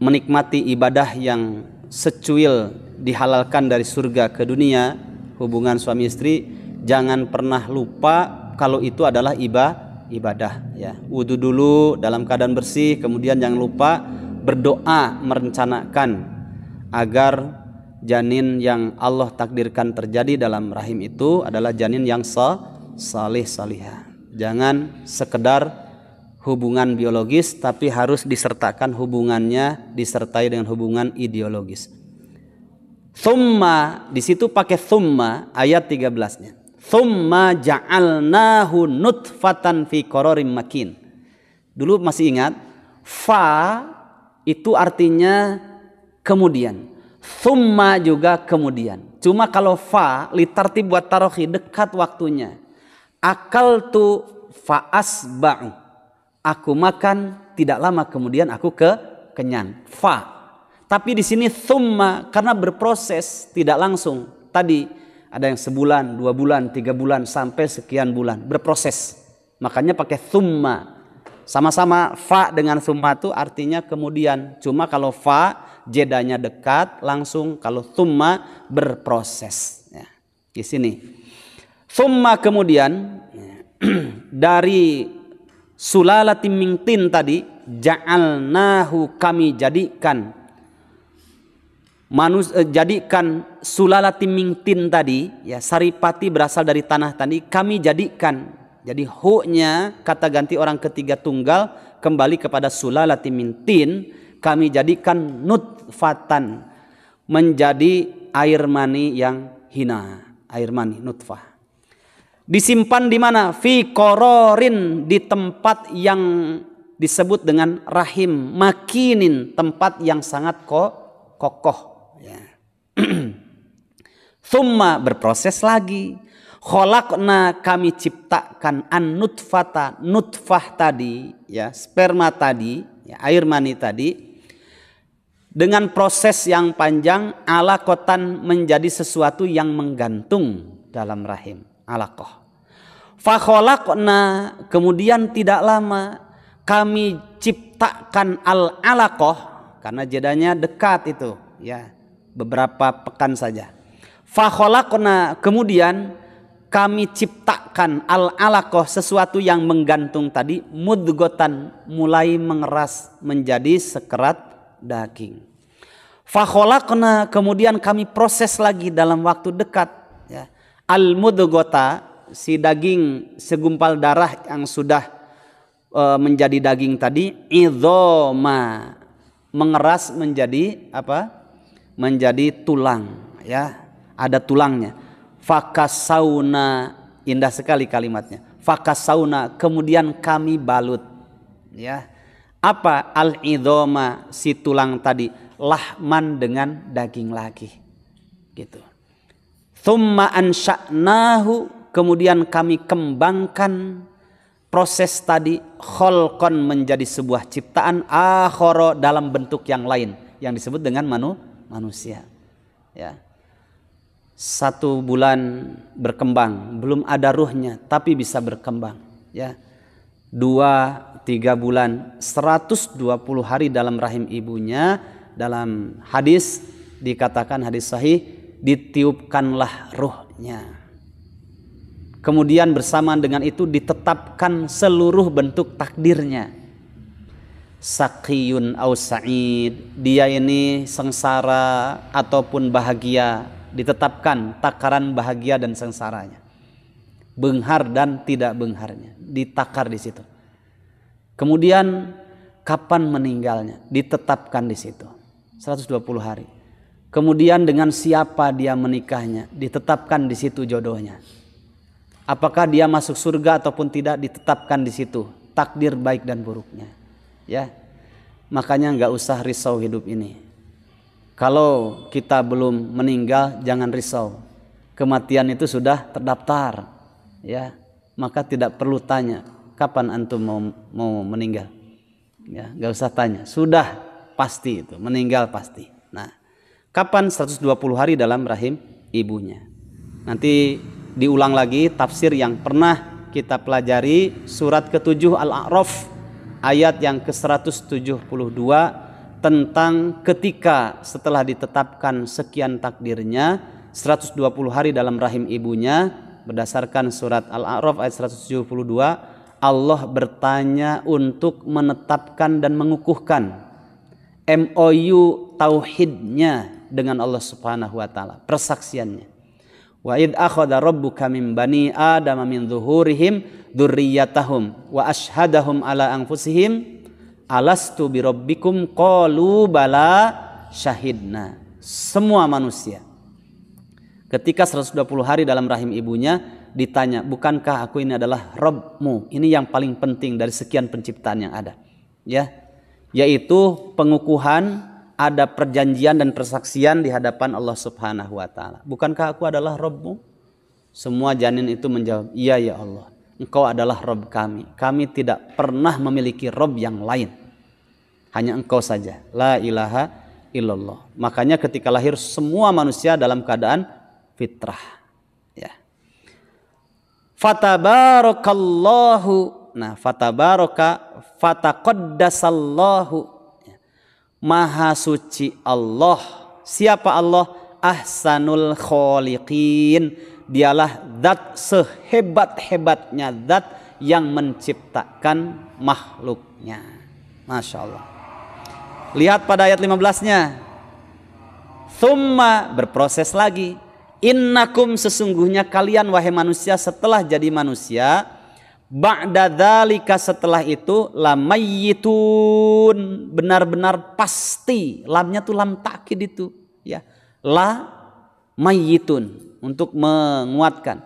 menikmati ibadah yang secuil dihalalkan dari surga ke dunia, hubungan suami istri, jangan pernah lupa kalau itu adalah ibadah, ya. Wudu dulu dalam keadaan bersih, kemudian jangan lupa berdoa merencanakan agar janin yang Allah takdirkan terjadi dalam rahim itu adalah janin yang salih salihah. Jangan sekedar hubungan biologis, tapi harus disertakan hubungannya disertai dengan hubungan ideologis. Thumma, di situ pakai thumma ayat 13-nya. Thumma ja'alnahu nutfatan fi qararim makin. Dulu masih ingat, fa itu artinya kemudian. Thumma juga kemudian. Cuma kalau fa litartib buat tarohi, dekat waktunya. Akaltu fa asba'u. Aku makan, tidak lama kemudian aku kenyang. Fa. Tapi di sini thumma karena berproses, tidak langsung. Tadi ada yang sebulan, 2 bulan, 3 bulan sampai sekian bulan berproses. Makanya pakai thumma. Sama-sama fa dengan thumma itu artinya kemudian. Cuma kalau fa jedanya dekat langsung, kalau thumma berproses. Ya, di sini. Thumma kemudian dari sulalatim min tin tadi, ja'alnahu kami jadikan jadikan sulalatim min tin tadi, ya, saripati berasal dari tanah tadi, kami jadikan. Jadi hu-nya kata ganti orang ketiga tunggal kembali kepada sulalatim min tin, kami jadikan nutfatan, menjadi air mani yang hina, air mani nutfah. Disimpan di mana? Fi qararin, di tempat yang disebut dengan rahim, makinin, tempat yang sangat kokoh. Ya. Thumma berproses lagi. Khalaqna, kami ciptakan an-nutfata, nutfah tadi, ya, sperma tadi, ya, air mani tadi, dengan proses yang panjang, alaqatan, menjadi sesuatu yang menggantung dalam rahim. Alaqah. Fa khalaqna, kemudian tidak lama kami ciptakan al-alaqah, karena jedanya dekat itu, ya, beberapa pekan saja. Fa khalaqna, kemudian kami ciptakan al-alaqah, sesuatu yang menggantung tadi, mudghatan, mulai mengeras menjadi sekerat daging. Fa khalaqna, kemudian kami proses lagi dalam waktu dekat, ya. Al-mudghata, si daging segumpal darah yang sudah menjadi daging tadi, idzoma, mengeras menjadi apa? Menjadi tulang, ya, ada tulangnya. Fakasauna, indah sekali kalimatnya. Fakasauna, kemudian kami balut, ya. Apa? Al-idzoma, si tulang tadi, lahman, dengan daging lagi, gitu. Thumma ansha'nahu, kemudian kami kembangkan proses tadi, kholqon, menjadi sebuah ciptaan, akhara, dalam bentuk yang lain yang disebut dengan manusia, ya. 1 bulan berkembang, belum ada ruhnya tapi bisa berkembang, ya. 2-3 bulan, 120 hari dalam rahim ibunya. Dalam hadis dikatakan, hadis sahih, ditiupkanlah ruhnya. Kemudian bersamaan dengan itu ditetapkan seluruh bentuk takdirnya. saqiyun au sa'id, dia ini sengsara ataupun bahagia, ditetapkan takaran bahagia dan sengsaranya, benghar dan tidak bengharnya, ditakar di situ. Kemudian kapan meninggalnya, ditetapkan di situ 120 hari. Kemudian dengan siapa dia menikahnya, ditetapkan di situ jodohnya. Apakah dia masuk surga ataupun tidak, ditetapkan di situ takdir baik dan buruknya. Ya, makanya nggak usah risau hidup ini. Kalau kita belum meninggal, jangan risau. Kematian itu sudah terdaftar, ya. Maka tidak perlu tanya kapan antum mau meninggal. Ya, nggak usah tanya. Sudah pasti itu meninggal pasti. Nah, kapan 120 hari dalam rahim ibunya? Nanti diulang lagi tafsir yang pernah kita pelajari, surat ke-7 Al-A'raf ayat yang ke-172 tentang ketika setelah ditetapkan sekian takdirnya 120 hari dalam rahim ibunya. Berdasarkan surat Al-A'raf ayat 172, Allah bertanya untuk menetapkan dan mengukuhkan MOU tauhidnya dengan Allah Subhanahu wa taala, persaksiannya. Wa id akhadha rabbuka min bani adama min zuhurihim dzurriyyatahum wa ashhadahum ala anfusihim alastu birabbikum qalu bala syahidna. Semua manusia ketika 120 hari dalam rahim ibunya ditanya, bukankah aku ini adalah Rabbmu? Ini yang paling penting dari sekian penciptaan yang ada, ya, yaitu pengukuhan, ada perjanjian dan persaksian di hadapan Allah Subhanahu wa taala. Bukankah aku adalah Rabbmu? Semua janin itu menjawab, iya ya Allah, Engkau adalah Rabb kami. Kami tidak pernah memiliki Rabb yang lain. Hanya Engkau saja. La ilaha illallah. Makanya ketika lahir semua manusia dalam keadaan fitrah. Ya. Fatabarakallahu. Nah, fataqaddasallahu. Maha suci Allah. Siapa Allah? Ahsanul khaliqin. Dialah zat sehebat-hebatnya zat yang menciptakan makhluknya. Masya Allah. Lihat pada ayat 15-nya. Thumma, berproses lagi. Innakum, sesungguhnya kalian wahai manusia setelah jadi manusia, ba'da dzalika, setelah itu, lamayyitun, benar-benar pasti. Lamnya tuh lam takkid itu, ya. La mayyitun, untuk menguatkan.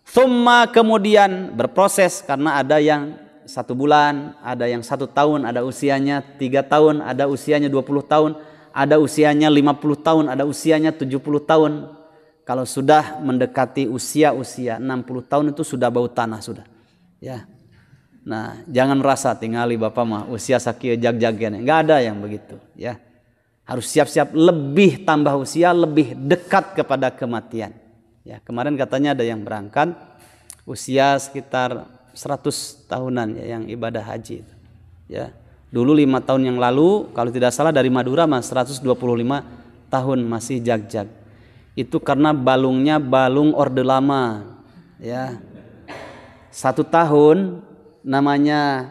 Thumma, kemudian berproses, karena ada yang 1 bulan, ada yang 1 tahun, ada usianya 3 tahun, ada usianya 20 tahun, ada usianya 50 tahun, ada usianya 70 tahun. Kalau sudah mendekati usia 60 tahun itu sudah bau tanah sudah. Ya, nah jangan rasa tinggali bapak mah usia sakit jag-jagian, nggak ada yang begitu. Ya, harus siap-siap lebih tambah usia, lebih dekat kepada kematian. Ya, kemarin katanya ada yang berangkat usia sekitar 100 tahunan ya, yang ibadah haji. Ya, dulu 5 tahun yang lalu kalau tidak salah dari Madura mas 125 tahun masih jag-jag. Itu karena balungnya balung orde lama. Ya. 1 tahun namanya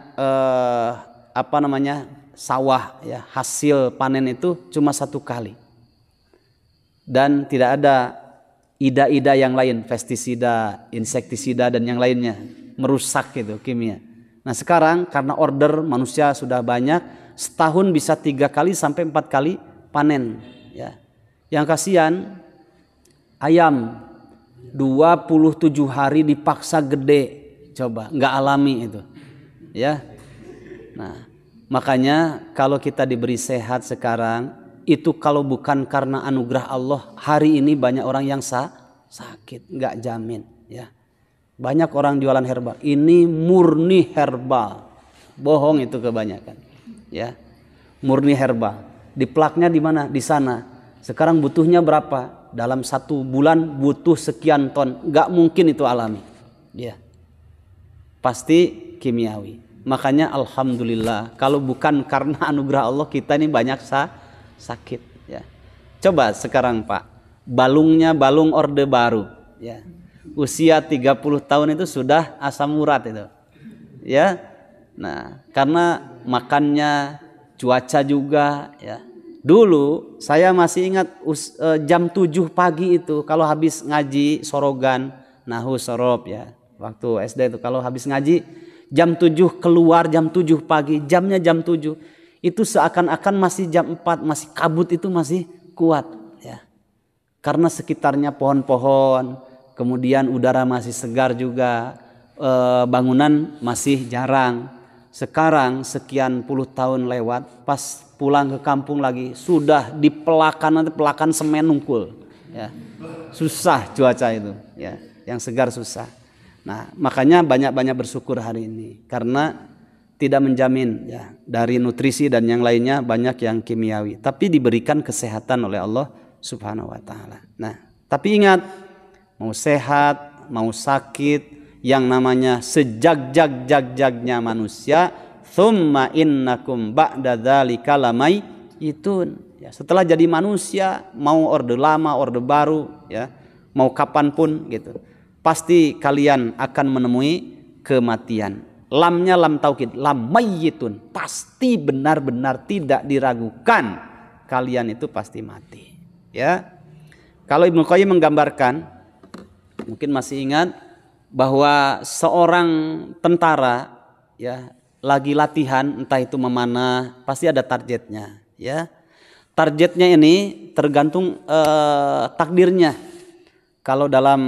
sawah ya, hasil panen itu cuma 1 kali dan tidak ada ida-ida yang lain, pestisida, insektisida dan yang lainnya merusak itu kimia. Nah sekarang karena order manusia sudah banyak, setahun bisa 3 kali sampai 4 kali panen ya. Yang kasihan ayam 27 hari dipaksa gede. Coba, nggak alami itu, ya. Nah, makanya kalau kita diberi sehat sekarang, itu kalau bukan karena anugerah Allah, hari ini banyak orang yang sakit, nggak jamin, ya. Banyak orang jualan herbal, ini murni herbal, bohong itu kebanyakan, ya. Murni herbal, di plaknya di mana? Di sana. Sekarang butuhnya berapa? Dalam 1 bulan butuh sekian ton, nggak mungkin itu alami, ya. Pasti kimiawi. Makanya alhamdulillah kalau bukan karena anugerah Allah kita ini banyak sakit ya. Coba sekarang Pak, balungnya balung orde baru ya. Usia 30 tahun itu sudah asam urat itu. Ya. Nah, karena makannya cuaca juga ya. Dulu saya masih ingat jam 7 pagi itu kalau habis ngaji sorogan nahu sorob ya. Waktu SD itu kalau habis ngaji jam 7 keluar, jam 7 pagi, jamnya jam 7. Itu seakan-akan masih jam 4, masih kabut itu masih kuat ya. Karena sekitarnya pohon-pohon, kemudian udara masih segar juga, bangunan masih jarang. Sekarang sekian puluh tahun lewat, pas pulang ke kampung lagi sudah di pelakan semen nungkul ya. Susah cuaca itu ya, yang segar susah. Nah, makanya banyak-banyak bersyukur hari ini karena tidak menjamin ya, dari nutrisi dan yang lainnya banyak yang kimiawi, tapi diberikan kesehatan oleh Allah Subhanahu wa taala. Nah, tapi ingat, mau sehat, mau sakit, yang namanya sejag-jag-jag-jagnya manusia, tsumma innakum ba'da dzalika lamayitun. Ya, setelah jadi manusia, mau orde lama, orde baru, ya, mau kapanpun gitu, pasti kalian akan menemui kematian. Lamnya lam taukid, lamayitun, pasti benar-benar tidak diragukan kalian itu pasti mati. Ya, kalau Ibnu Qayyim menggambarkan, mungkin masih ingat bahwa seorang tentara ya lagi latihan, entah itu memanah, pasti ada targetnya ya. Targetnya ini tergantung takdirnya. Kalau dalam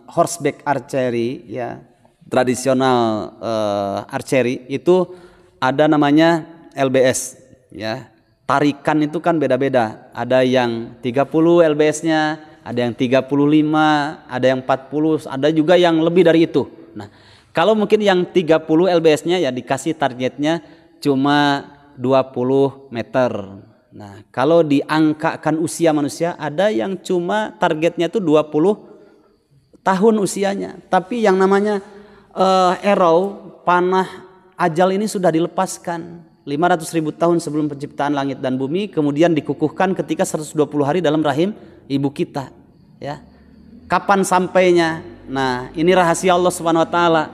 horseback archery ya, tradisional archery itu ada namanya LBS ya. Tarikan itu kan beda-beda. Ada yang 30 LBS-nya, ada yang 35, ada yang 40, ada juga yang lebih dari itu. Nah, kalau mungkin yang 30 LBS-nya ya dikasih targetnya cuma 20 meter. Nah, kalau diangkakan usia manusia, ada yang cuma targetnya itu 20 tahun usianya. Tapi yang namanya arrow, panah ajal ini sudah dilepaskan 500.000 tahun sebelum penciptaan langit dan bumi, kemudian dikukuhkan ketika 120 hari dalam rahim ibu kita ya. Kapan sampainya? Nah, ini rahasia Allah Subhanahu wa taala.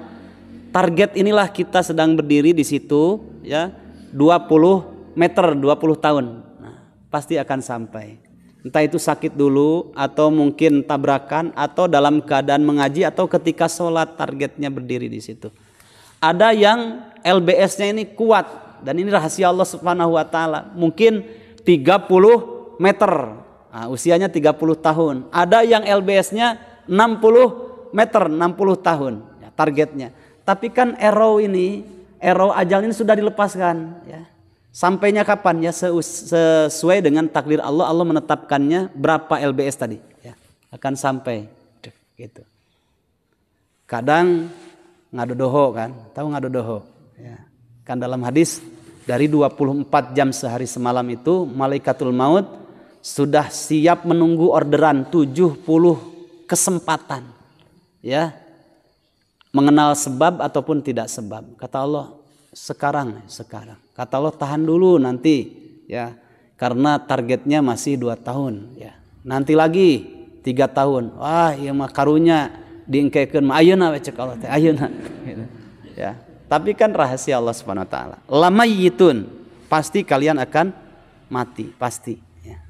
Target inilah kita sedang berdiri di situ ya, 20 meter, 20 tahun. Nah, pasti akan sampai. Entah itu sakit dulu atau mungkin tabrakan atau dalam keadaan mengaji atau ketika sholat targetnya berdiri di situ. Ada yang LBS-nya ini kuat dan ini rahasia Allah Subhanahu wa taala. Mungkin 30 meter. Nah, usianya 30 tahun. Ada yang LBS-nya 60 meter, 60 tahun ya, targetnya. Tapi kan arrow ajal ini sudah dilepaskan ya. Sampainya kapan ya, sesuai dengan takdir Allah. Allah menetapkannya berapa LBS tadi ya, akan sampai gitu. Kadang ngadodoho kan, tahu ngadodoho ya. Kan dalam hadis dari 24 jam sehari semalam itu malaikatul maut sudah siap menunggu orderan 70 kesempatan ya, mengenal sebab ataupun tidak sebab. Kata Allah sekarang. Kata Allah tahan dulu nanti ya, karena targetnya masih 2 tahun ya. Nanti lagi 3 tahun. Wah, ieu mah karunya diengkekeun mah ayeuna we cek Allah teh ayeuna gitu. Ya. Tapi kan rahasia Allah Subhanahu wa taala. Lamayitun, pasti kalian akan mati, pasti ya.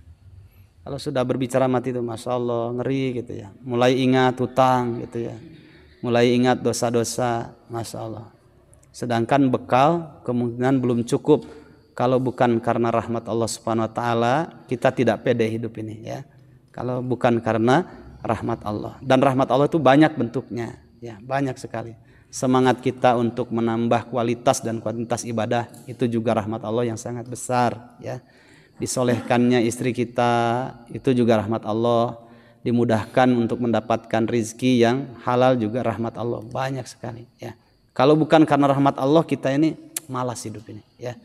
Kalau sudah berbicara mati itu Masya Allah ngeri gitu ya. Mulai ingat hutang gitu ya. Mulai ingat dosa-dosa, Masya Allah. Sedangkan bekal kemungkinan belum cukup. Kalau bukan karena rahmat Allah Subhanahu wa taala, kita tidak pede hidup ini ya. Kalau bukan karena rahmat Allah. Dan rahmat Allah itu banyak bentuknya ya, banyak sekali. Semangat kita untuk menambah kualitas dan kuantitas ibadah itu juga rahmat Allah yang sangat besar ya. Disolehkannya istri kita itu juga rahmat Allah. Dimudahkan untuk mendapatkan rizki yang halal juga rahmat Allah, banyak sekali ya. Kalau bukan karena rahmat Allah kita ini malas hidup ini ya.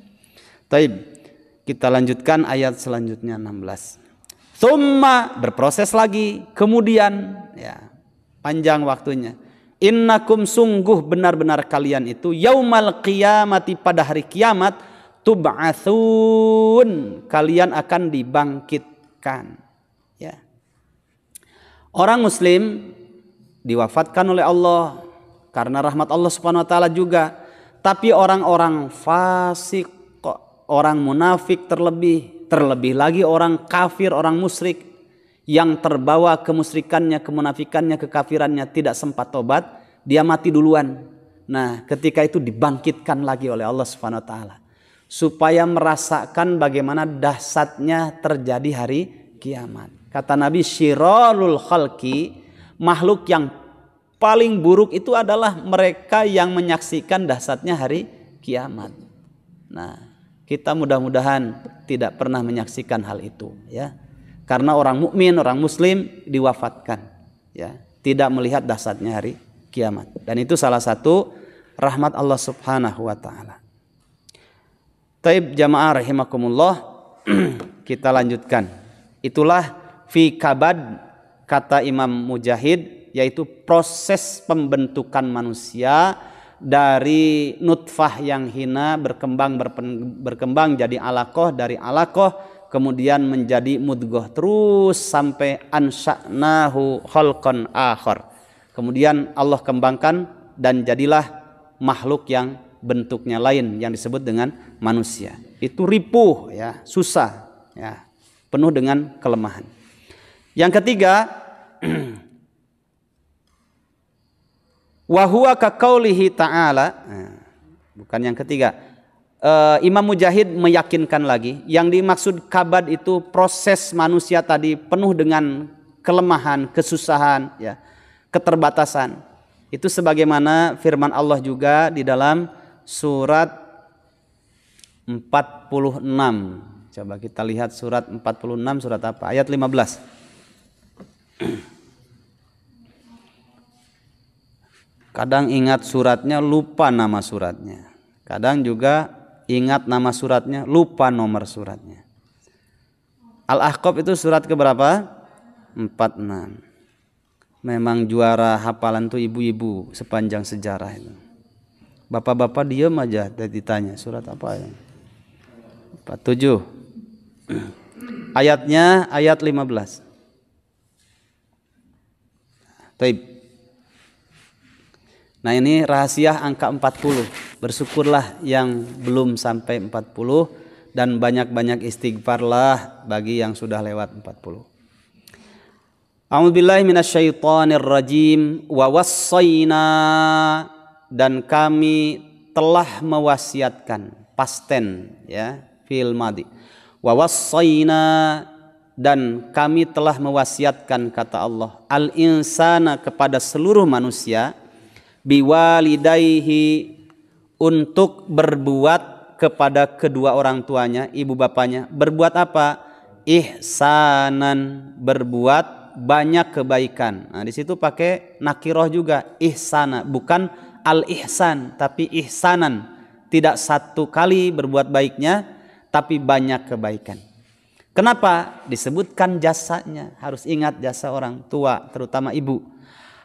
Taib, kita lanjutkan ayat selanjutnya 16. Tsumma, berproses lagi, kemudian ya, panjang waktunya. Innakum, sungguh benar-benar kalian itu yaumal qiyamati, pada hari kiamat, tub'atsun, kalian akan dibangkitkan ya. Orang muslim diwafatkan oleh Allah karena rahmat Allah Subhanahu wa taala juga. Tapi orang-orang fasik, orang munafik terlebih lagi orang kafir, orang musyrik yang terbawa kemusyrikannya, kemunafikannya, kekafirannya tidak sempat tobat, dia mati duluan. Nah, ketika itu dibangkitkan lagi oleh Allah Subhanahu wa taala supaya merasakan bagaimana dahsyatnya terjadi hari kiamat. Kata Nabi, syirarul khalqi, makhluk yang paling buruk itu adalah mereka yang menyaksikan dahsyatnya hari kiamat. Nah, kita mudah-mudahan tidak pernah menyaksikan hal itu, ya. Karena orang mukmin, orang muslim diwafatkan, ya, tidak melihat dahsyatnya hari kiamat. Dan itu salah satu rahmat Allah Subhanahu wa taala. Taib jamaah rahimakumullah, kita lanjutkan. Itulah fi kabad, kata Imam Mujahid, yaitu proses pembentukan manusia dari nutfah yang hina berkembang jadi alaqah, dari alaqah kemudian menjadi mudghah, terus sampai ansha'nahu khalqan akhar. Kemudian Allah kembangkan dan jadilah makhluk yang bentuknya lain yang disebut dengan manusia. Itu ripuh, ya, susah, ya, penuh dengan kelemahan. Yang ketiga, wa huwa ka qaulihi ta'ala. Bukan yang ketiga. Imam Mujahid meyakinkan lagi, yang dimaksud kabad itu proses manusia tadi penuh dengan kelemahan, kesusahan, ya, keterbatasan. Itu sebagaimana firman Allah juga di dalam surat 46. Coba kita lihat surat 46, surat apa? Ayat 15. Kadang ingat suratnya, lupa nama suratnya. Kadang juga ingat nama suratnya, lupa nomor suratnya. Al-Ahqaf itu surat keberapa? 46. Memang juara hafalan tuh ibu-ibu sepanjang sejarah itu. Bapak-bapak diam aja ditanya surat apa ya? 47. Ayatnya ayat 15. Taib. Nah, ini rahasia angka 40. Bersyukurlah yang belum sampai 40 dan banyak-banyak istighfarlah bagi yang sudah lewat 40. A'udzubillahi minasyaitonir rajim. Wa wassayna, dan kami telah mewasiatkan, past tense, ya, fi'il madhi. Wa wassayna, dan kami telah mewasiatkan, kata Allah, al insana, kepada seluruh manusia, biwalidayhi, untuk berbuat kepada kedua orang tuanya, ibu bapaknya. Berbuat apa? Ihsanan, berbuat banyak kebaikan. Nah, di situ pakai nakiroh juga, ihsana, bukan al-ihsan, tapi ihsanan. Tidak satu kali berbuat baiknya, tapi banyak kebaikan. Kenapa? Disebutkan jasanya. Harus ingat jasa orang tua, terutama ibu.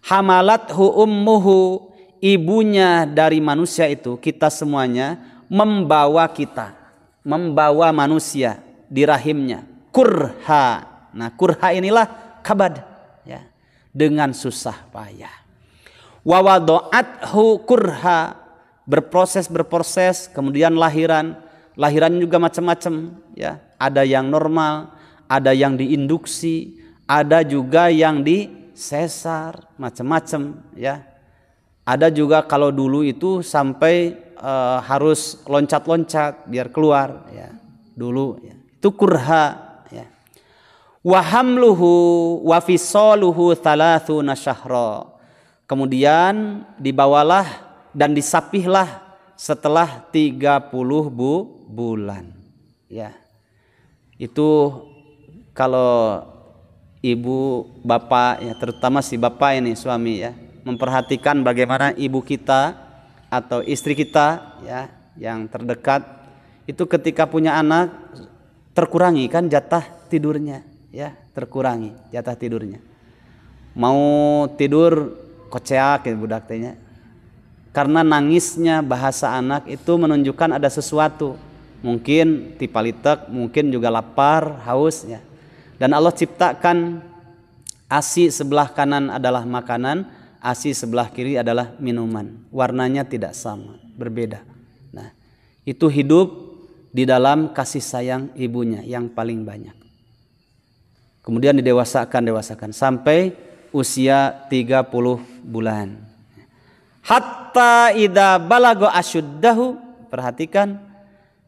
Hamalathu ummuhu, ibunya dari manusia itu, kita semuanya, membawa kita, membawa manusia di rahimnya. Kurha. Nah, kurha inilah kabad, ya, dengan susah payah. Wa wada'athu kurha, berproses, kemudian lahiran juga macam-macam, ya. Ada yang normal, ada yang diinduksi, ada juga yang disesar, macam-macam, ya. Ada juga kalau dulu itu sampai harus loncat-loncat biar keluar, ya. Dulu, ya. Itu kurha. Wa hamluhu wa fisaluhu 30 syahra. Kemudian dibawalah dan disapihlah setelah 30 bulan. Ya. Itu kalau ibu bapak, ya, terutama si bapak ini, suami, ya, memperhatikan bagaimana ibu kita atau istri kita, ya, yang terdekat itu ketika punya anak terkurangi kan jatah tidurnya. Ya, terkurangi jatah tidurnya. Mau tidur koceak, ya, budak tehnya. Karena nangisnya, bahasa anak itu menunjukkan ada sesuatu. Mungkin tipalitek, mungkin juga lapar, haus, ya. Dan Allah ciptakan ASI sebelah kanan adalah makanan, ASI sebelah kiri adalah minuman. Warnanya tidak sama, berbeda. Nah, itu hidup di dalam kasih sayang ibunya yang paling banyak. Kemudian didewasakan sampai usia 30 bulan. Hatta idza balago asyuddahu, perhatikan,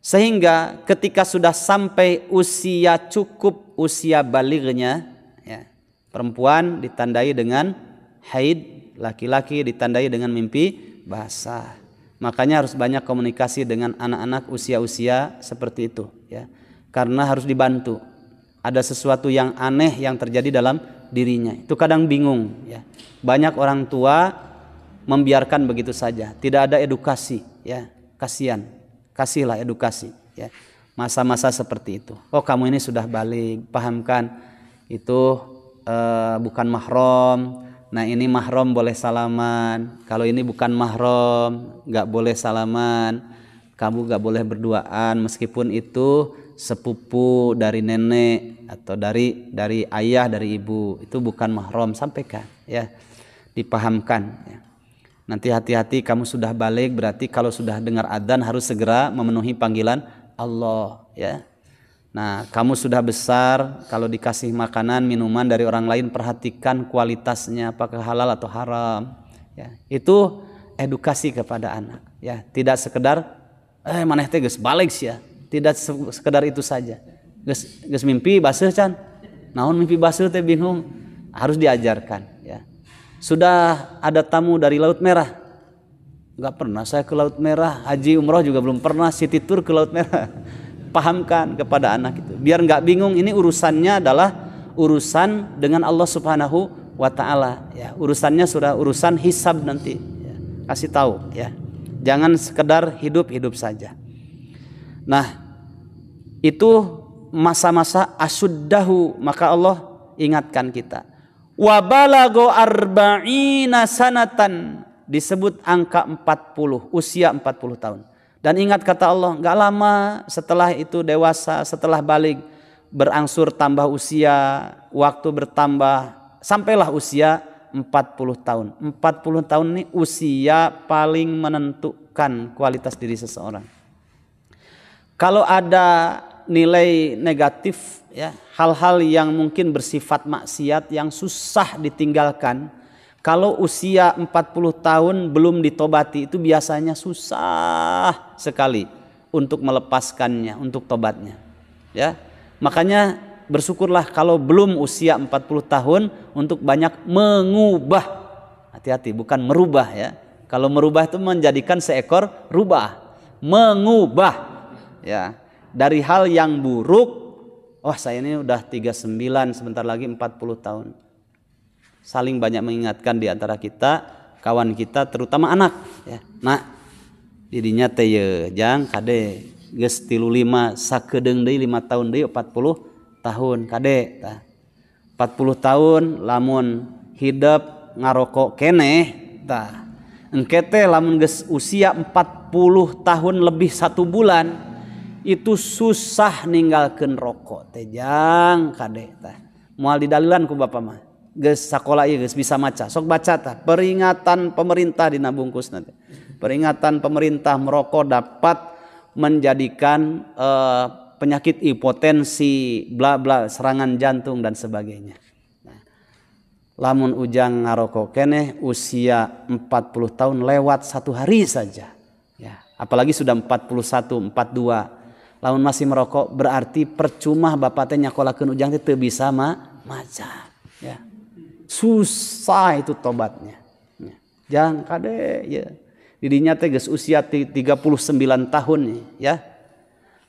sehingga ketika sudah sampai usia cukup, usia balighnya, ya, perempuan ditandai dengan haid, laki-laki ditandai dengan mimpi basah. Makanya harus banyak komunikasi dengan anak-anak usia-usia seperti itu, ya. Karena harus dibantu. Ada sesuatu yang aneh yang terjadi dalam dirinya. Itu kadang bingung, ya. Banyak orang tua membiarkan begitu saja, tidak ada edukasi, ya. Kasihan. Kasihlah edukasi, ya. Masa-masa seperti itu. Oh, kamu ini sudah balik, pahamkan itu bukan mahram. Nah, ini mahram boleh salaman. Kalau ini bukan mahram, nggak boleh salaman. Kamu nggak boleh berduaan meskipun itu sepupu dari nenek atau dari ayah, dari ibu. Itu bukan mahram, sampaikan, ya. Dipahamkan, ya. Nanti hati-hati, kamu sudah balik, berarti kalau sudah dengar adzan harus segera memenuhi panggilan Allah, ya. Nah, kamu sudah besar, kalau dikasih makanan, minuman dari orang lain, perhatikan kualitasnya, apakah halal atau haram, ya. Itu edukasi kepada anak, ya. Tidak sekedar maneh teh geus balik sih, ya. Tidak sekedar itu saja. Geus mimpi baseuh can. Naon mimpi baseuh teh bingung. Harus diajarkan, ya. Sudah ada tamu dari Laut Merah. Enggak pernah saya ke Laut Merah, haji umroh juga belum pernah, city tour ke Laut Merah. Pahamkan kepada anak itu, biar nggak bingung. Ini urusannya adalah urusan dengan Allah Subhanahu wa Ta'ala, ya. Urusannya sudah urusan hisab nanti, ya. Kasih tahu, ya. Jangan sekedar hidup saja. Nah, itu masa-masa asuddahu, maka Allah ingatkan kita. Wa balago arba'ina sanatan, disebut angka 40, usia 40 tahun. Dan ingat kata Allah, gak lama setelah itu dewasa, setelah balik, berangsur tambah usia, waktu bertambah, sampailah usia 40 tahun. 40 tahun ini usia paling menentukan kualitas diri seseorang. Kalau ada nilai negatif, ya, hal-hal yang mungkin bersifat maksiat yang susah ditinggalkan, kalau usia 40 tahun belum ditobati, itu biasanya susah sekali untuk melepaskannya, untuk tobatnya, ya. Makanya bersyukurlah kalau belum usia 40 tahun untuk banyak mengubah. Hati-hati, bukan merubah, ya. Kalau merubah itu menjadikan seekor rubah. Mengubah, ya. Dari hal yang buruk, wah saya ini udah 39, sebentar lagi 40 tahun. Saling banyak mengingatkan di antara kita, kawan kita, terutama anak, ya. Nah, didinya teh ye jang kade geus 35 sakedeung deui 5 tahun deui 40 tahun kade tah. 40 tahun lamun hidup ngarokok keneh tah. Engke teh lamun geus usia 40 tahun lebih 1 bulan itu susah ninggalkeun rokok teh jang kade tah. Moal didalilan ku bapak mah. Geus sakola ieu geus bisa maca, sok baca tah peringatan pemerintah dina bungkus nanti. Peringatan pemerintah merokok dapat menjadikan penyakit hipotensi, bla bla, serangan jantung dan sebagainya. Nah, lamun ujang ngarokok keneh usia 40 tahun lewat 1 hari saja, ya. Apalagi sudah 41, 42. Lamun masih merokok berarti percuma bapak teh nyakolakeun ujang teh teu bisa maca, ya. Susah itu tobatnya. Jang kade, ya. Didinya teh geus usia 39 tahun, ya.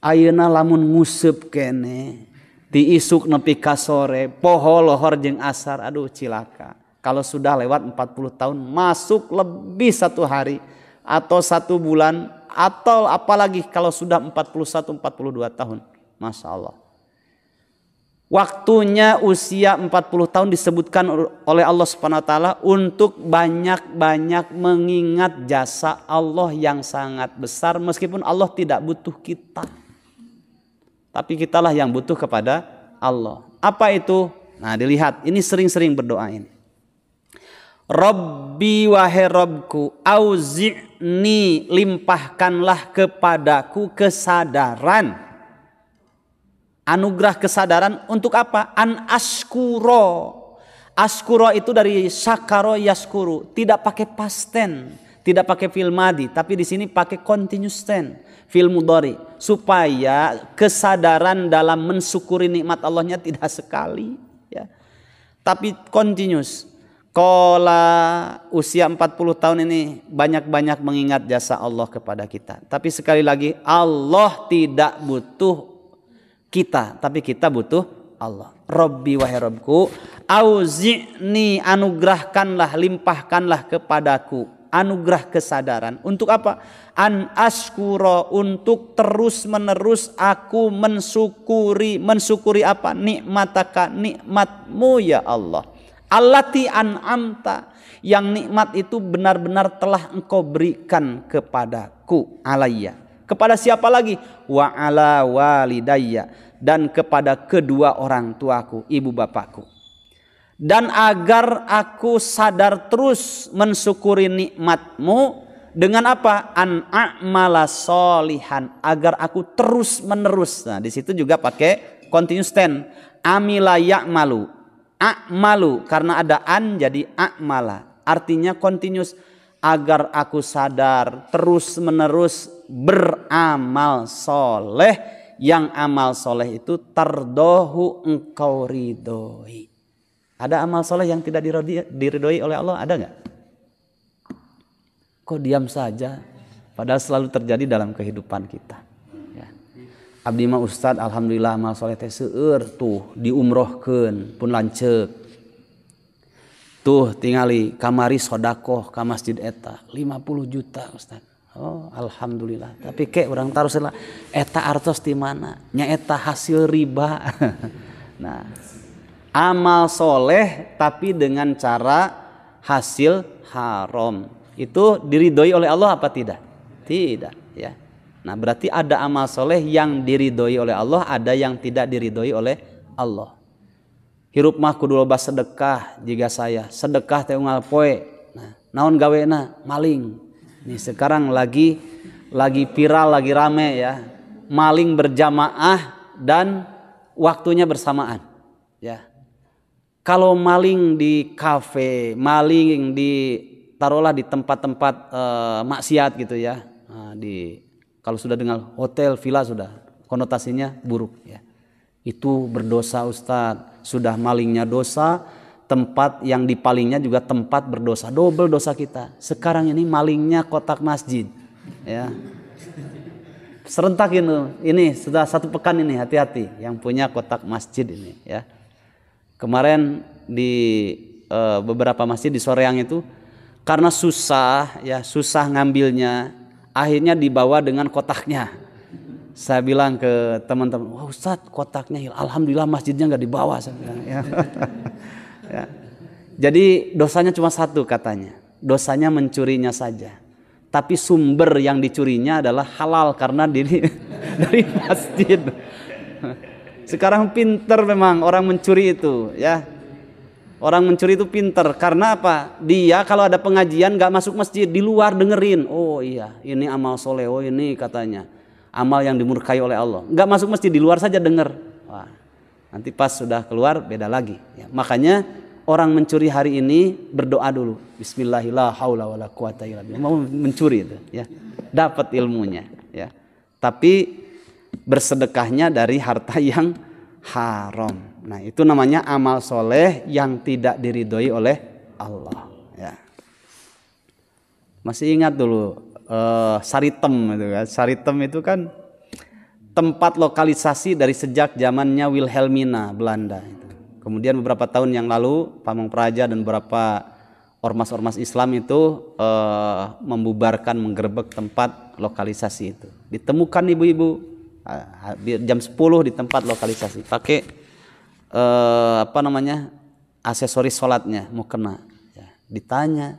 Ayeuna lamun nguseup keneh ti isuk nepi ka sore, poho lohor jeung asar, aduh cilaka. Kalau sudah lewat 40 tahun masuk lebih 1 hari atau 1 bulan, atau apalagi kalau sudah 41, 42 tahun. Masya Allah. Waktunya usia 40 tahun disebutkan oleh Allah Subhanahu wa Ta'ala untuk banyak-banyak mengingat jasa Allah yang sangat besar, meskipun Allah tidak butuh kita, tapi kitalah yang butuh kepada Allah. Apa itu? Nah, dilihat, ini sering-sering berdoa ini. Rabbi wahai Rabbku, auzi'ni limpahkanlah kepadaku kesadaran. Anugerah kesadaran untuk apa? An askuro. Askuro itu dari syakaro yaskuru, tidak pakai past tense, tidak pakai fil madi, tapi di sini pakai continuous tense, fil mudhari, supaya kesadaran dalam mensyukuri nikmat Allahnya tidak sekali, ya, tapi continuous. Kola usia 40 tahun ini banyak-banyak mengingat jasa Allah kepada kita. Tapi sekali lagi, Allah tidak butuh kita, tapi kita butuh Allah. Rabbi wahai Rabbku, auzi'ni anugerahkanlah, limpahkanlah kepadaku anugerah kesadaran. Untuk apa? An askuro, untuk terus menerus aku mensyukuri apa? Nikmataka, nikmatmu ya Allah. Allati an'amta, yang nikmat itu benar-benar telah engkau berikan kepadaku, alayya. Kepada siapa lagi? Wa ala walidayya, dan kepada kedua orang tuaku, ibu bapakku. Dan agar aku sadar terus mensyukuri nikmatmu dengan apa? An a'mala solihan, agar aku terus menerus. Nah, di situ juga pakai continuous tense. Amila ya'malu. A'malu, karena ada an jadi a'mala, artinya continuous, agar aku sadar terus menerus beramal soleh, yang amal soleh itu tardohu, engkau ridhoi. Ada amal soleh yang tidak diridhoi oleh Allah, ada nggak? Kok diam saja, padahal selalu terjadi dalam kehidupan kita. Abdi mah Ustad, alhamdulillah amal soleh teh seueur tuh diumrohkeun pun lanceuk. Tuh tingali kamari sodakoh ka masjid eta 50 juta Ustad. Oh alhamdulillah. Tapi ke urang tarosna eta artos di mana? Nya eta hasil riba. Nah, amal soleh tapi dengan cara hasil haram. Itu diridhoi oleh Allah apa tidak? Tidak, ya. Nah, berarti ada amal soleh yang diridhoi oleh Allah, ada yang tidak diridhoi oleh Allah. Hirup mah kudu loba sedekah, jika saya sedekah teh unggal poe. Nah, naon gawena? Maling. Nih sekarang lagi viral, lagi rame ya. Maling berjamaah dan waktunya bersamaan. Ya. Kalau maling di kafe, maling di taruhlah di tempat-tempat maksiat gitu ya. Nah, kalau sudah dengan hotel, villa sudah konotasinya buruk ya. Itu berdosa Ustadz. Sudah malingnya dosa, tempat yang dipalingnya juga tempat berdosa. Double dosa kita. Sekarang ini malingnya kotak masjid. Ya. Serentak ini sudah 1 pekan ini, hati-hati yang punya kotak masjid ini ya. Kemarin di beberapa masjid di Soreang itu karena susah ngambilnya, akhirnya dibawa dengan kotaknya. Saya bilang ke teman-teman, wah Ustadz kotaknya, alhamdulillah masjidnya nggak dibawa. Saya bilang, ya. Ya. Jadi dosanya cuma 1 katanya, dosanya mencurinya saja. Tapi sumber yang dicurinya adalah halal karena dari masjid. Sekarang pinter memang orang mencuri itu, ya. Orang mencuri itu pinter karena apa? Dia kalau ada pengajian nggak masuk masjid, di luar dengerin. Oh iya, ini amal soleh. Oh ini katanya amal yang dimurkai oleh Allah. Nggak masuk masjid, di luar saja denger. Wah, nanti pas sudah keluar beda lagi. Ya, makanya orang mencuri hari ini berdoa dulu. Bismillahirrahmanirrahim. Mau mencuri itu, ya, dapat ilmunya. Ya, tapi bersedekahnya dari harta yang haram. Nah, itu namanya amal soleh yang tidak diridhoi oleh Allah. Ya. Masih ingat dulu Saritem itu kan? Saritem itu kan tempat lokalisasi dari sejak zamannya Wilhelmina Belanda. Kemudian beberapa tahun yang lalu Pamong Praja dan beberapa ormas-ormas Islam itu membubarkan, menggerebek tempat lokalisasi itu. Ditemukan ibu-ibu jam 10 di tempat lokalisasi pakai aksesoris sholatnya mau kena. Ya, ditanya,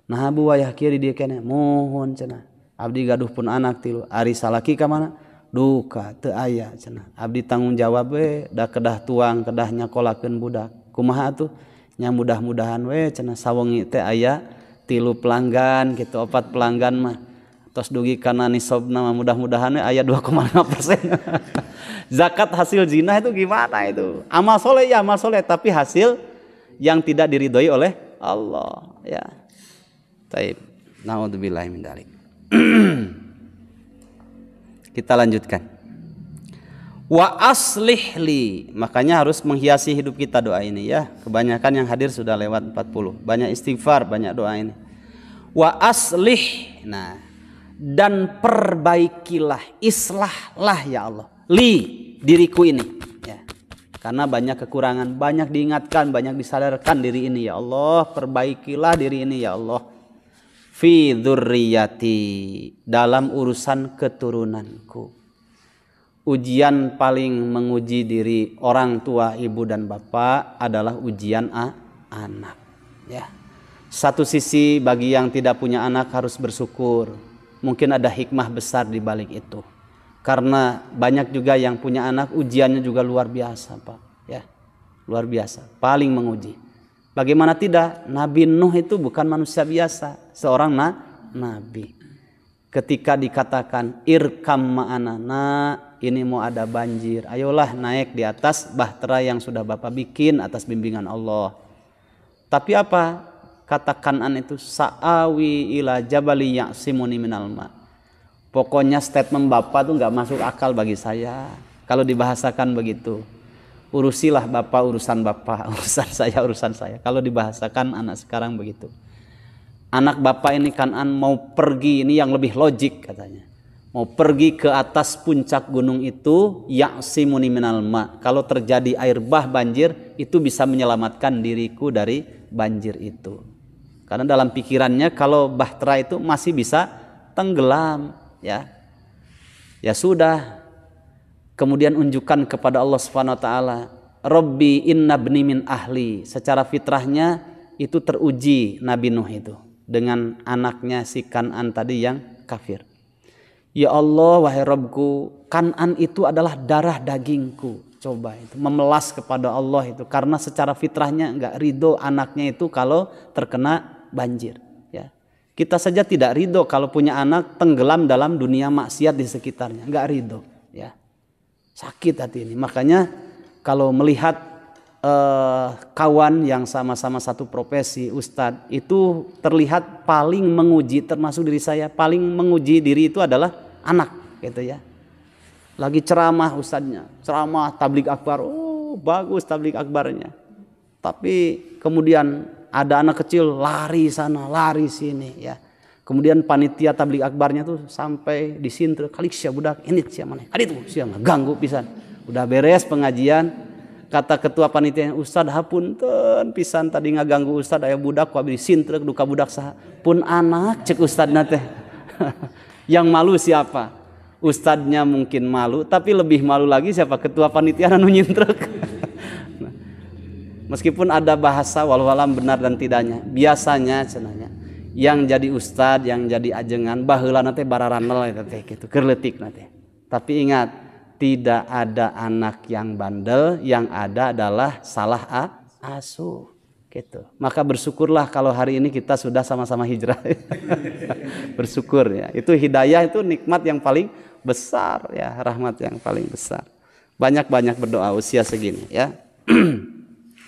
nah bu wayah kieu di dieu keneh, mohon cenah. Abdi gaduh pun anak tilu, ari salaki ka mana? Duka teu aya cenah. Abdi tanggung jawab we da kedah tuang, kedah nyakolakeun budak. Kumaha atuh? nya mudah-mudahan we cenah sawengi teh aya 3 pelanggan gitu 4 pelanggan mah tos dugi kana nisabna mah mudah-mudahan we aya 2,5%. Zakat hasil zina itu gimana itu? Amal soleh ya amal soleh, tapi hasil yang tidak diridhoi oleh Allah ya. Taib. Naudzubillahi min dzalik. Kita lanjutkan. Wa aslih li, makanya harus menghiasi hidup kita doa ini ya. Kebanyakan yang hadir sudah lewat 40. Banyak istighfar, banyak doa ini. Wa aslih, nah, dan perbaikilah, islahlah ya Allah. Li, diriku ini ya. Karena banyak kekurangan, banyak diingatkan, banyak disadarkan diri ini ya Allah, perbaikilah diri ini ya Allah. Fi dzurriyyati, dalam urusan keturunanku. Ujian paling menguji diri orang tua, ibu dan bapak adalah ujian anak ya. Satu sisi bagi yang tidak punya anak harus bersyukur. Mungkin ada hikmah besar di balik itu. Karena banyak juga yang punya anak ujiannya juga luar biasa, Pak ya. Luar biasa, paling menguji. Bagaimana tidak? Nabi Nuh itu bukan manusia biasa, seorang nabi. Ketika dikatakan irkam ma'ana, ini mau ada banjir, ayolah naik di atas bahtera yang sudah Bapak bikin atas bimbingan Allah. Tapi apa? Kata Kan'an itu sa'awi ila jabali ya'simuni minal ma. Pokoknya statement Bapak tuh nggak masuk akal bagi saya. Kalau dibahasakan begitu. Urusilah Bapak urusan Bapak, urusan saya. Kalau dibahasakan anak sekarang begitu. Anak Bapak ini Kan'an mau pergi, ini yang lebih logik katanya. Mau pergi ke atas puncak gunung itu, ya'simuni minal ma. Kalau terjadi air bah banjir, itu bisa menyelamatkan diriku dari banjir itu. Karena dalam pikirannya kalau bahtera itu masih bisa tenggelam ya. Ya sudah. Kemudian unjukkan kepada Allah Subhanahu wa taala, Rabbi inna bni min ahli. Secara fitrahnya itu teruji Nabi Nuh itu dengan anaknya si Kan'an tadi yang kafir. Ya Allah wahai Rabbku, Kan'an itu adalah darah dagingku. Coba itu memelas kepada Allah itu karena secara fitrahnya enggak ridho anaknya itu kalau terkena banjir ya. Kita saja tidak ridho kalau punya anak tenggelam dalam dunia maksiat di sekitarnya, enggak ridho ya. Sakit hati ini. Makanya kalau melihat kawan yang sama-sama satu profesi, ustadz, itu terlihat paling menguji, termasuk diri saya, paling menguji diri itu adalah anak gitu ya. Lagi ceramah ustadznya, ceramah tabligh akbar, oh bagus tabligh akbarnya. Tapi kemudian ada anak kecil lari sana, lari sini ya. Kemudian panitia tabligh akbarnya tuh sampai disinter, kali sia budak ini sia mana? Adi tuh sia ganggu pisan. Udah beres pengajian, kata ketua panitia, Ustad hapunten pisan tadi ngaganggu Ustad aya budak ku abdi disinter duka budak saha? Pun anak cek ustadna teh. Yang malu siapa? Ustadnya mungkin malu, tapi lebih malu lagi siapa? Ketua panitia anu nyintrek. Meskipun ada bahasa walau alam benar dan tidaknya, biasanya cenanya yang jadi ustad, yang jadi ajengan baheula teh bararanel eta teh kitu, keur leutik teh. Tapi ingat, tidak ada anak yang bandel, yang ada adalah salah asuh gitu. Maka bersyukurlah kalau hari ini kita sudah sama-sama hijrah. Bersyukur ya. Itu hidayah, itu nikmat yang paling besar ya, rahmat yang paling besar. Banyak-banyak berdoa usia segini ya.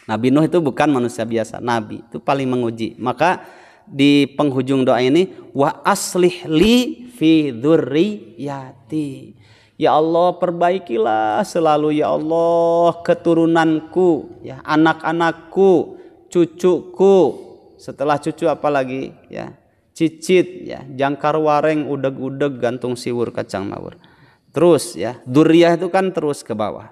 Nabi Nuh itu bukan manusia biasa, nabi, itu paling menguji. Maka di penghujung doa ini, wa aslih li fi dzurriyyati. Ya Allah, perbaikilah selalu ya Allah keturunanku, ya anak-anakku, cucuku. Setelah cucu apalagi ya, cicit ya, jangkar wareng, udeg-udeg, gantung siwur, kacang mawur. Terus ya, dzurriyyah itu kan terus ke bawah.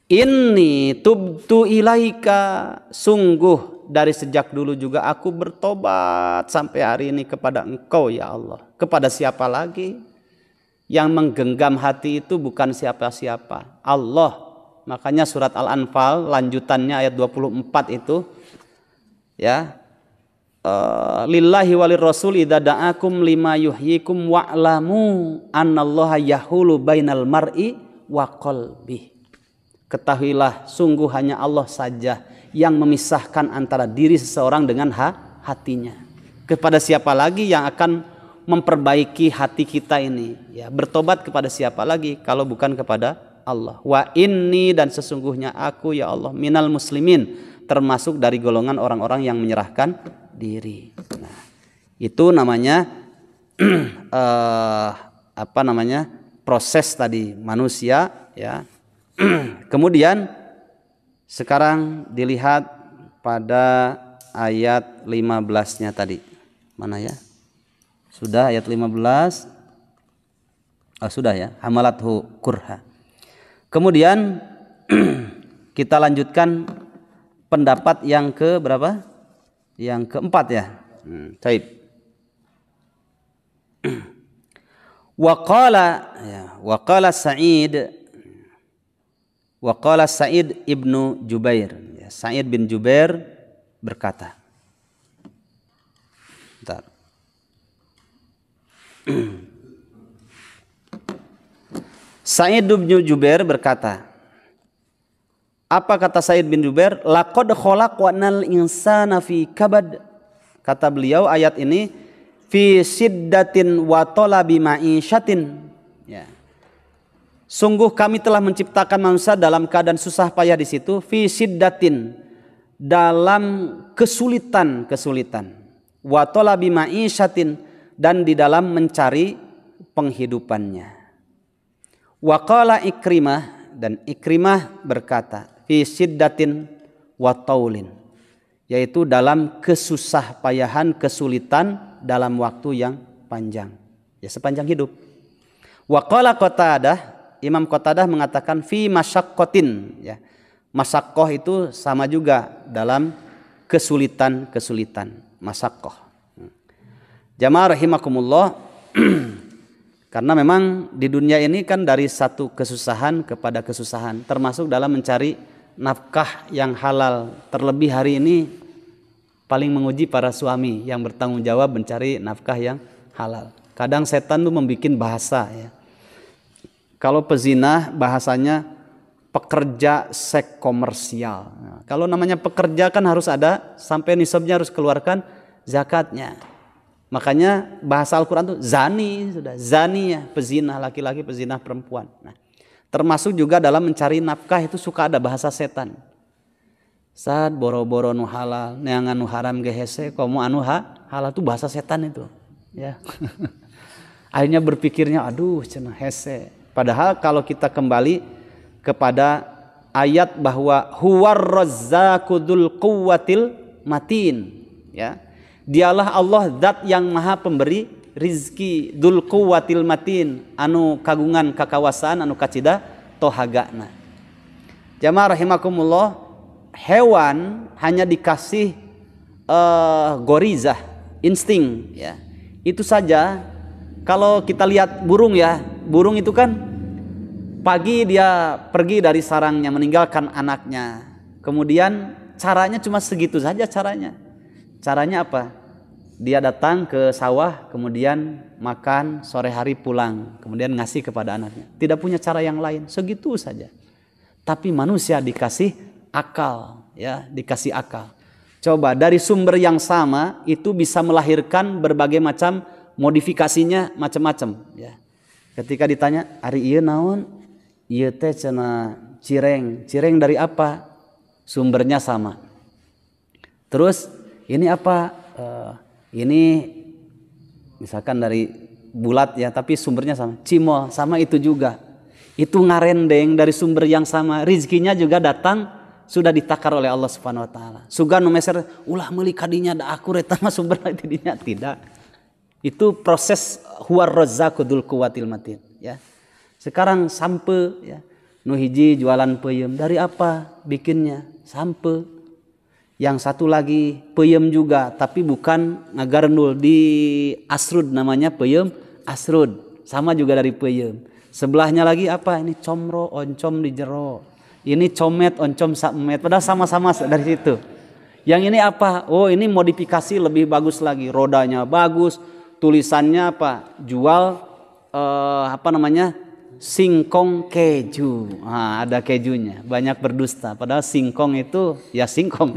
Inni tubtu ilaika, sungguh dari sejak dulu juga aku bertobat sampai hari ini kepada Engkau ya Allah. Kepada siapa lagi? Yang menggenggam hati itu bukan siapa-siapa, Allah. Makanya surat Al-Anfal lanjutannya ayat 24 itu ya, lillahi walir rasul idza da'akum lima yuhyikum wa'lamu annallaha yahulu bainal mar'i wa qalbi. Ketahuilah sungguh hanya Allah saja yang memisahkan antara diri seseorang dengan hatinya. Kepada siapa lagi yang akan memperbaiki hati kita ini? Ya, bertobat kepada siapa lagi kalau bukan kepada Allah. Wa inni, dan sesungguhnya aku ya Allah, minal muslimin, termasuk dari golongan orang-orang yang menyerahkan diri. Nah, itu namanya proses tadi manusia, ya. Kemudian sekarang dilihat pada ayat 15-nya tadi. Mana ya? Sudah ayat 15. Oh, sudah ya. Hamalathu kurha. Kemudian kita lanjutkan pendapat yang ke berapa? Yang keempat ya. Baik. Waqala Sa'id ibnu Jubair. Sa'id bin Jubair berkata. Bentar. Sa'id bin Jubair berkata. Apa kata Sa'id bin Jubair? Laqad khalaqnal insana fi kabad. Kata beliau, ayat ini fi siddatin wa talabi ma'isyatin. Ya. Sungguh kami telah menciptakan manusia dalam keadaan susah payah di situ, fi siddatin, dalam kesulitan, wa talabi ma'isyatin, dan di dalam mencari penghidupannya. Wa qala Ikrimah, dan Ikrimah berkata, fi siddatin wa taulin, yaitu dalam kesusah payahan, kesulitan dalam waktu yang panjang, ya sepanjang hidup. Wa qala Qatadah, Imam Qatadah mengatakan fi masyaqqatin, ya. Masyaqqah itu sama juga dalam kesulitan, masyaqqah. Jamaah rahimakumullah. Karena memang di dunia ini kan dari satu kesusahan kepada kesusahan, termasuk dalam mencari nafkah yang halal. Terlebih hari ini paling menguji para suami yang bertanggung jawab mencari nafkah yang halal. Kadang setan tuh membuat bahasa, ya. Kalau pezina bahasanya pekerja seks komersial. Nah, kalau namanya pekerja kan harus ada, sampai nisabnya harus keluarkan zakatnya. Makanya bahasa Al-Quran tuh zani, sudah zani, ya, pezina laki-laki, pezina perempuan. Nah, termasuk juga dalam mencari nafkah itu suka ada bahasa setan. Saat boro-boro nu halal, neangan nu haram gehese, komo anu halal tuh bahasa setan itu, ya. Akhirnya berpikirnya, aduh cenah hese. Padahal kalau kita kembali kepada ayat bahwa huwar razzaqu dzul quwwatil matin, ya. Dialah Allah zat yang maha pemberi rizki, dzul quwwatil matin, anu kagungan kakawasaan, anu kacida tohagana. Jamaah rahimakumullah, hewan hanya dikasih gorizah, insting, ya. Itu saja. Kalau kita lihat burung, ya, burung itu kan pagi dia pergi dari sarangnya meninggalkan anaknya. Kemudian caranya cuma segitu saja caranya. Caranya apa? Dia datang ke sawah, kemudian makan, sore hari pulang, kemudian ngasih kepada anaknya. Tidak punya cara yang lain, segitu saja. Tapi manusia dikasih akal, ya, dikasih akal. Coba dari sumber yang sama itu bisa melahirkan berbagai macam modifikasinya, macam-macam, ya. Ketika ditanya, "Ari ieu naon?" "Ieu teh cenah cireng." "Cireng dari apa?" Sumbernya sama. Terus, "Ini apa?" Ini misalkan dari bulat, ya, tapi sumbernya sama. "Cimol." Sama itu juga. Itu ngarendeng dari sumber yang sama. Rizkinya juga datang sudah ditakar oleh Allah Subhanahu wa taala. Sugan nu meser ulah meuli kadinya da aku eta mah sumber tidinya, tidak. Itu proses huwar razzaqu dzul quwwatil matin, ya. Sekarang sampe, ya. Nu hiji jualan peuyeum, dari apa bikinnya? Sampe. Yang satu lagi peuyeum juga, tapi bukan ngagarendul, di asrud namanya, peuyeum asrud. Sama juga dari peuyeum. Sebelahnya lagi apa? Ini comro, oncom di jero. Ini comet, oncom samet. Padahal sama-sama dari situ. Yang ini apa? Oh, ini modifikasi lebih bagus lagi. Rodanya bagus. Tulisannya apa? Jual singkong keju. Nah, ada kejunya, banyak berdusta. Padahal singkong itu ya singkong.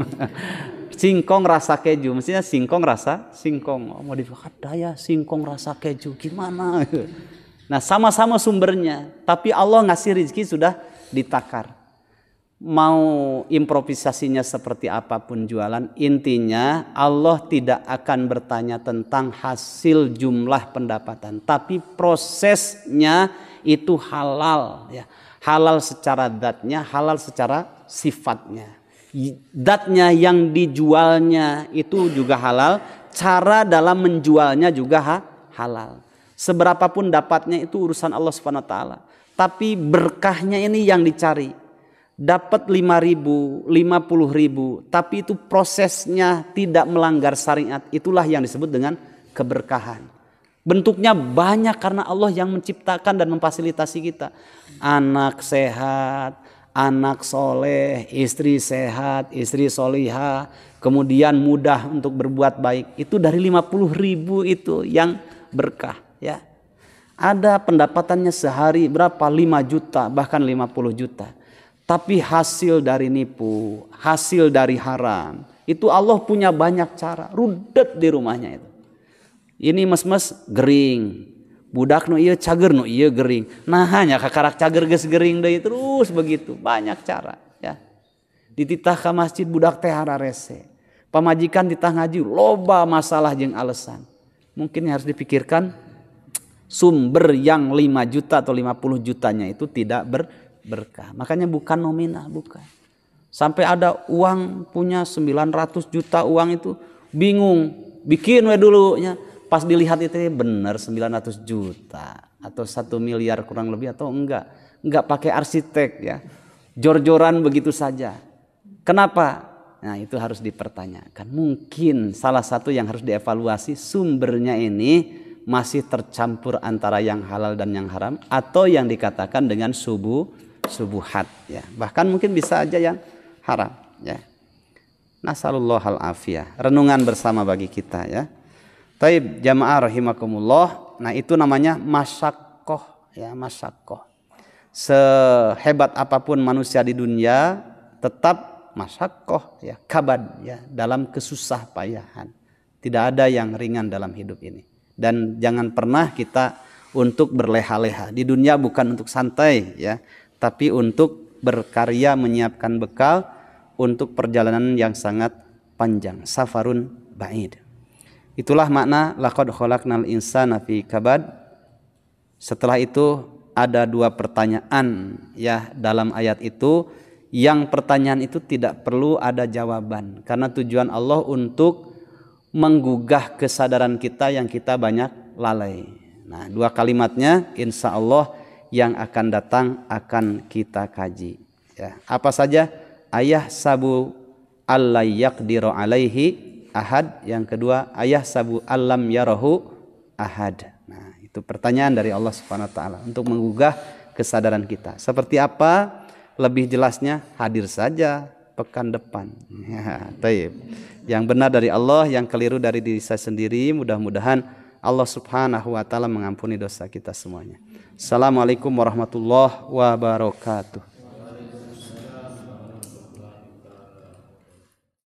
Singkong rasa keju, mestinya singkong rasa singkong. Oh, mau ada ya singkong rasa keju, gimana? Nah, sama-sama sumbernya, tapi Allah ngasih rezeki sudah ditakar. Mau improvisasinya seperti apapun jualan, intinya Allah tidak akan bertanya tentang hasil jumlah pendapatan, tapi prosesnya itu halal, ya. Halal secara zatnya, halal secara sifatnya. Zatnya yang dijualnya itu juga halal, cara dalam menjualnya juga halal. Seberapapun dapatnya itu urusan Allah Subhanahu wa taala. Tapi berkahnya ini yang dicari. Dapat 5.000, 50.000, tapi itu prosesnya tidak melanggar syariat. Itulah yang disebut dengan keberkahan. Bentuknya banyak karena Allah yang menciptakan dan memfasilitasi kita. Anak sehat, anak soleh, istri sehat, istri solihah, kemudian mudah untuk berbuat baik. Itu dari 50.000 itu yang berkah, ya. Ada pendapatannya sehari berapa? 5 juta, bahkan 50 juta. Tapi hasil dari nipu, hasil dari haram, itu Allah punya banyak cara. Rudet di rumahnya itu. Ini mes-mes gering. Budak nu ieu cager nu ieu gering. Nah hanya kakarak cager geus gering deui terus begitu. Banyak cara, ya. Dititah ka masjid budak teh rese. Pamajikan ditah ngaji loba masalah jeung alasan. Mungkin harus dipikirkan sumber yang 5 juta atau 50 jutanya itu tidak berkah. Makanya bukan nominal, bukan. Sampai ada uang punya 900 juta uang itu bingung, bikin we dulunya. Pas dilihat itu benar 900 juta atau 1 miliar kurang lebih atau enggak pakai arsitek, ya. Jor-joran begitu saja. Kenapa? Nah, itu harus dipertanyakan. Mungkin salah satu yang harus dievaluasi sumbernya ini masih tercampur antara yang halal dan yang haram atau yang dikatakan dengan subuhat, ya. Bahkan mungkin bisa aja yang haram, ya. Nasallallahu al-afiyah. Renungan bersama bagi kita, ya. Taib jamaah rahimakumullah. Nah, itu namanya masyaqqah, ya, masyaqqah. Sehebat apapun manusia di dunia tetap masyaqqah, ya, kabad, ya, dalam kesusah payahan. Tidak ada yang ringan dalam hidup ini. Dan jangan pernah kita untuk berleha-leha. Di dunia bukan untuk santai, ya, tapi untuk berkarya menyiapkan bekal untuk perjalanan yang sangat panjang, safarun ba'id. Itulah makna laqad khalaqnal insana fi kabad. Setelah itu ada 2 pertanyaan, ya, dalam ayat itu. Yang pertanyaan itu tidak perlu ada jawaban karena tujuan Allah untuk menggugah kesadaran kita yang kita banyak lalai. Nah, 2 kalimatnya insya Allah yang akan datang akan kita kaji, ya. Apa saja? Ayah sabu alla yaqdiru alaihi ahad. Yang kedua, ayah sabu allam yarahu ahad. Nah, itu pertanyaan dari Allah Subhanahu wa taala untuk menggugah kesadaran kita. Seperti apa? Lebih jelasnya hadir saja pekan depan. Ya, taib. Yang benar dari Allah, yang keliru dari diri saya sendiri. Mudah-mudahan Allah Subhanahu wa taala mengampuni dosa kita semuanya. Assalamualaikum warahmatullahi wabarakatuh.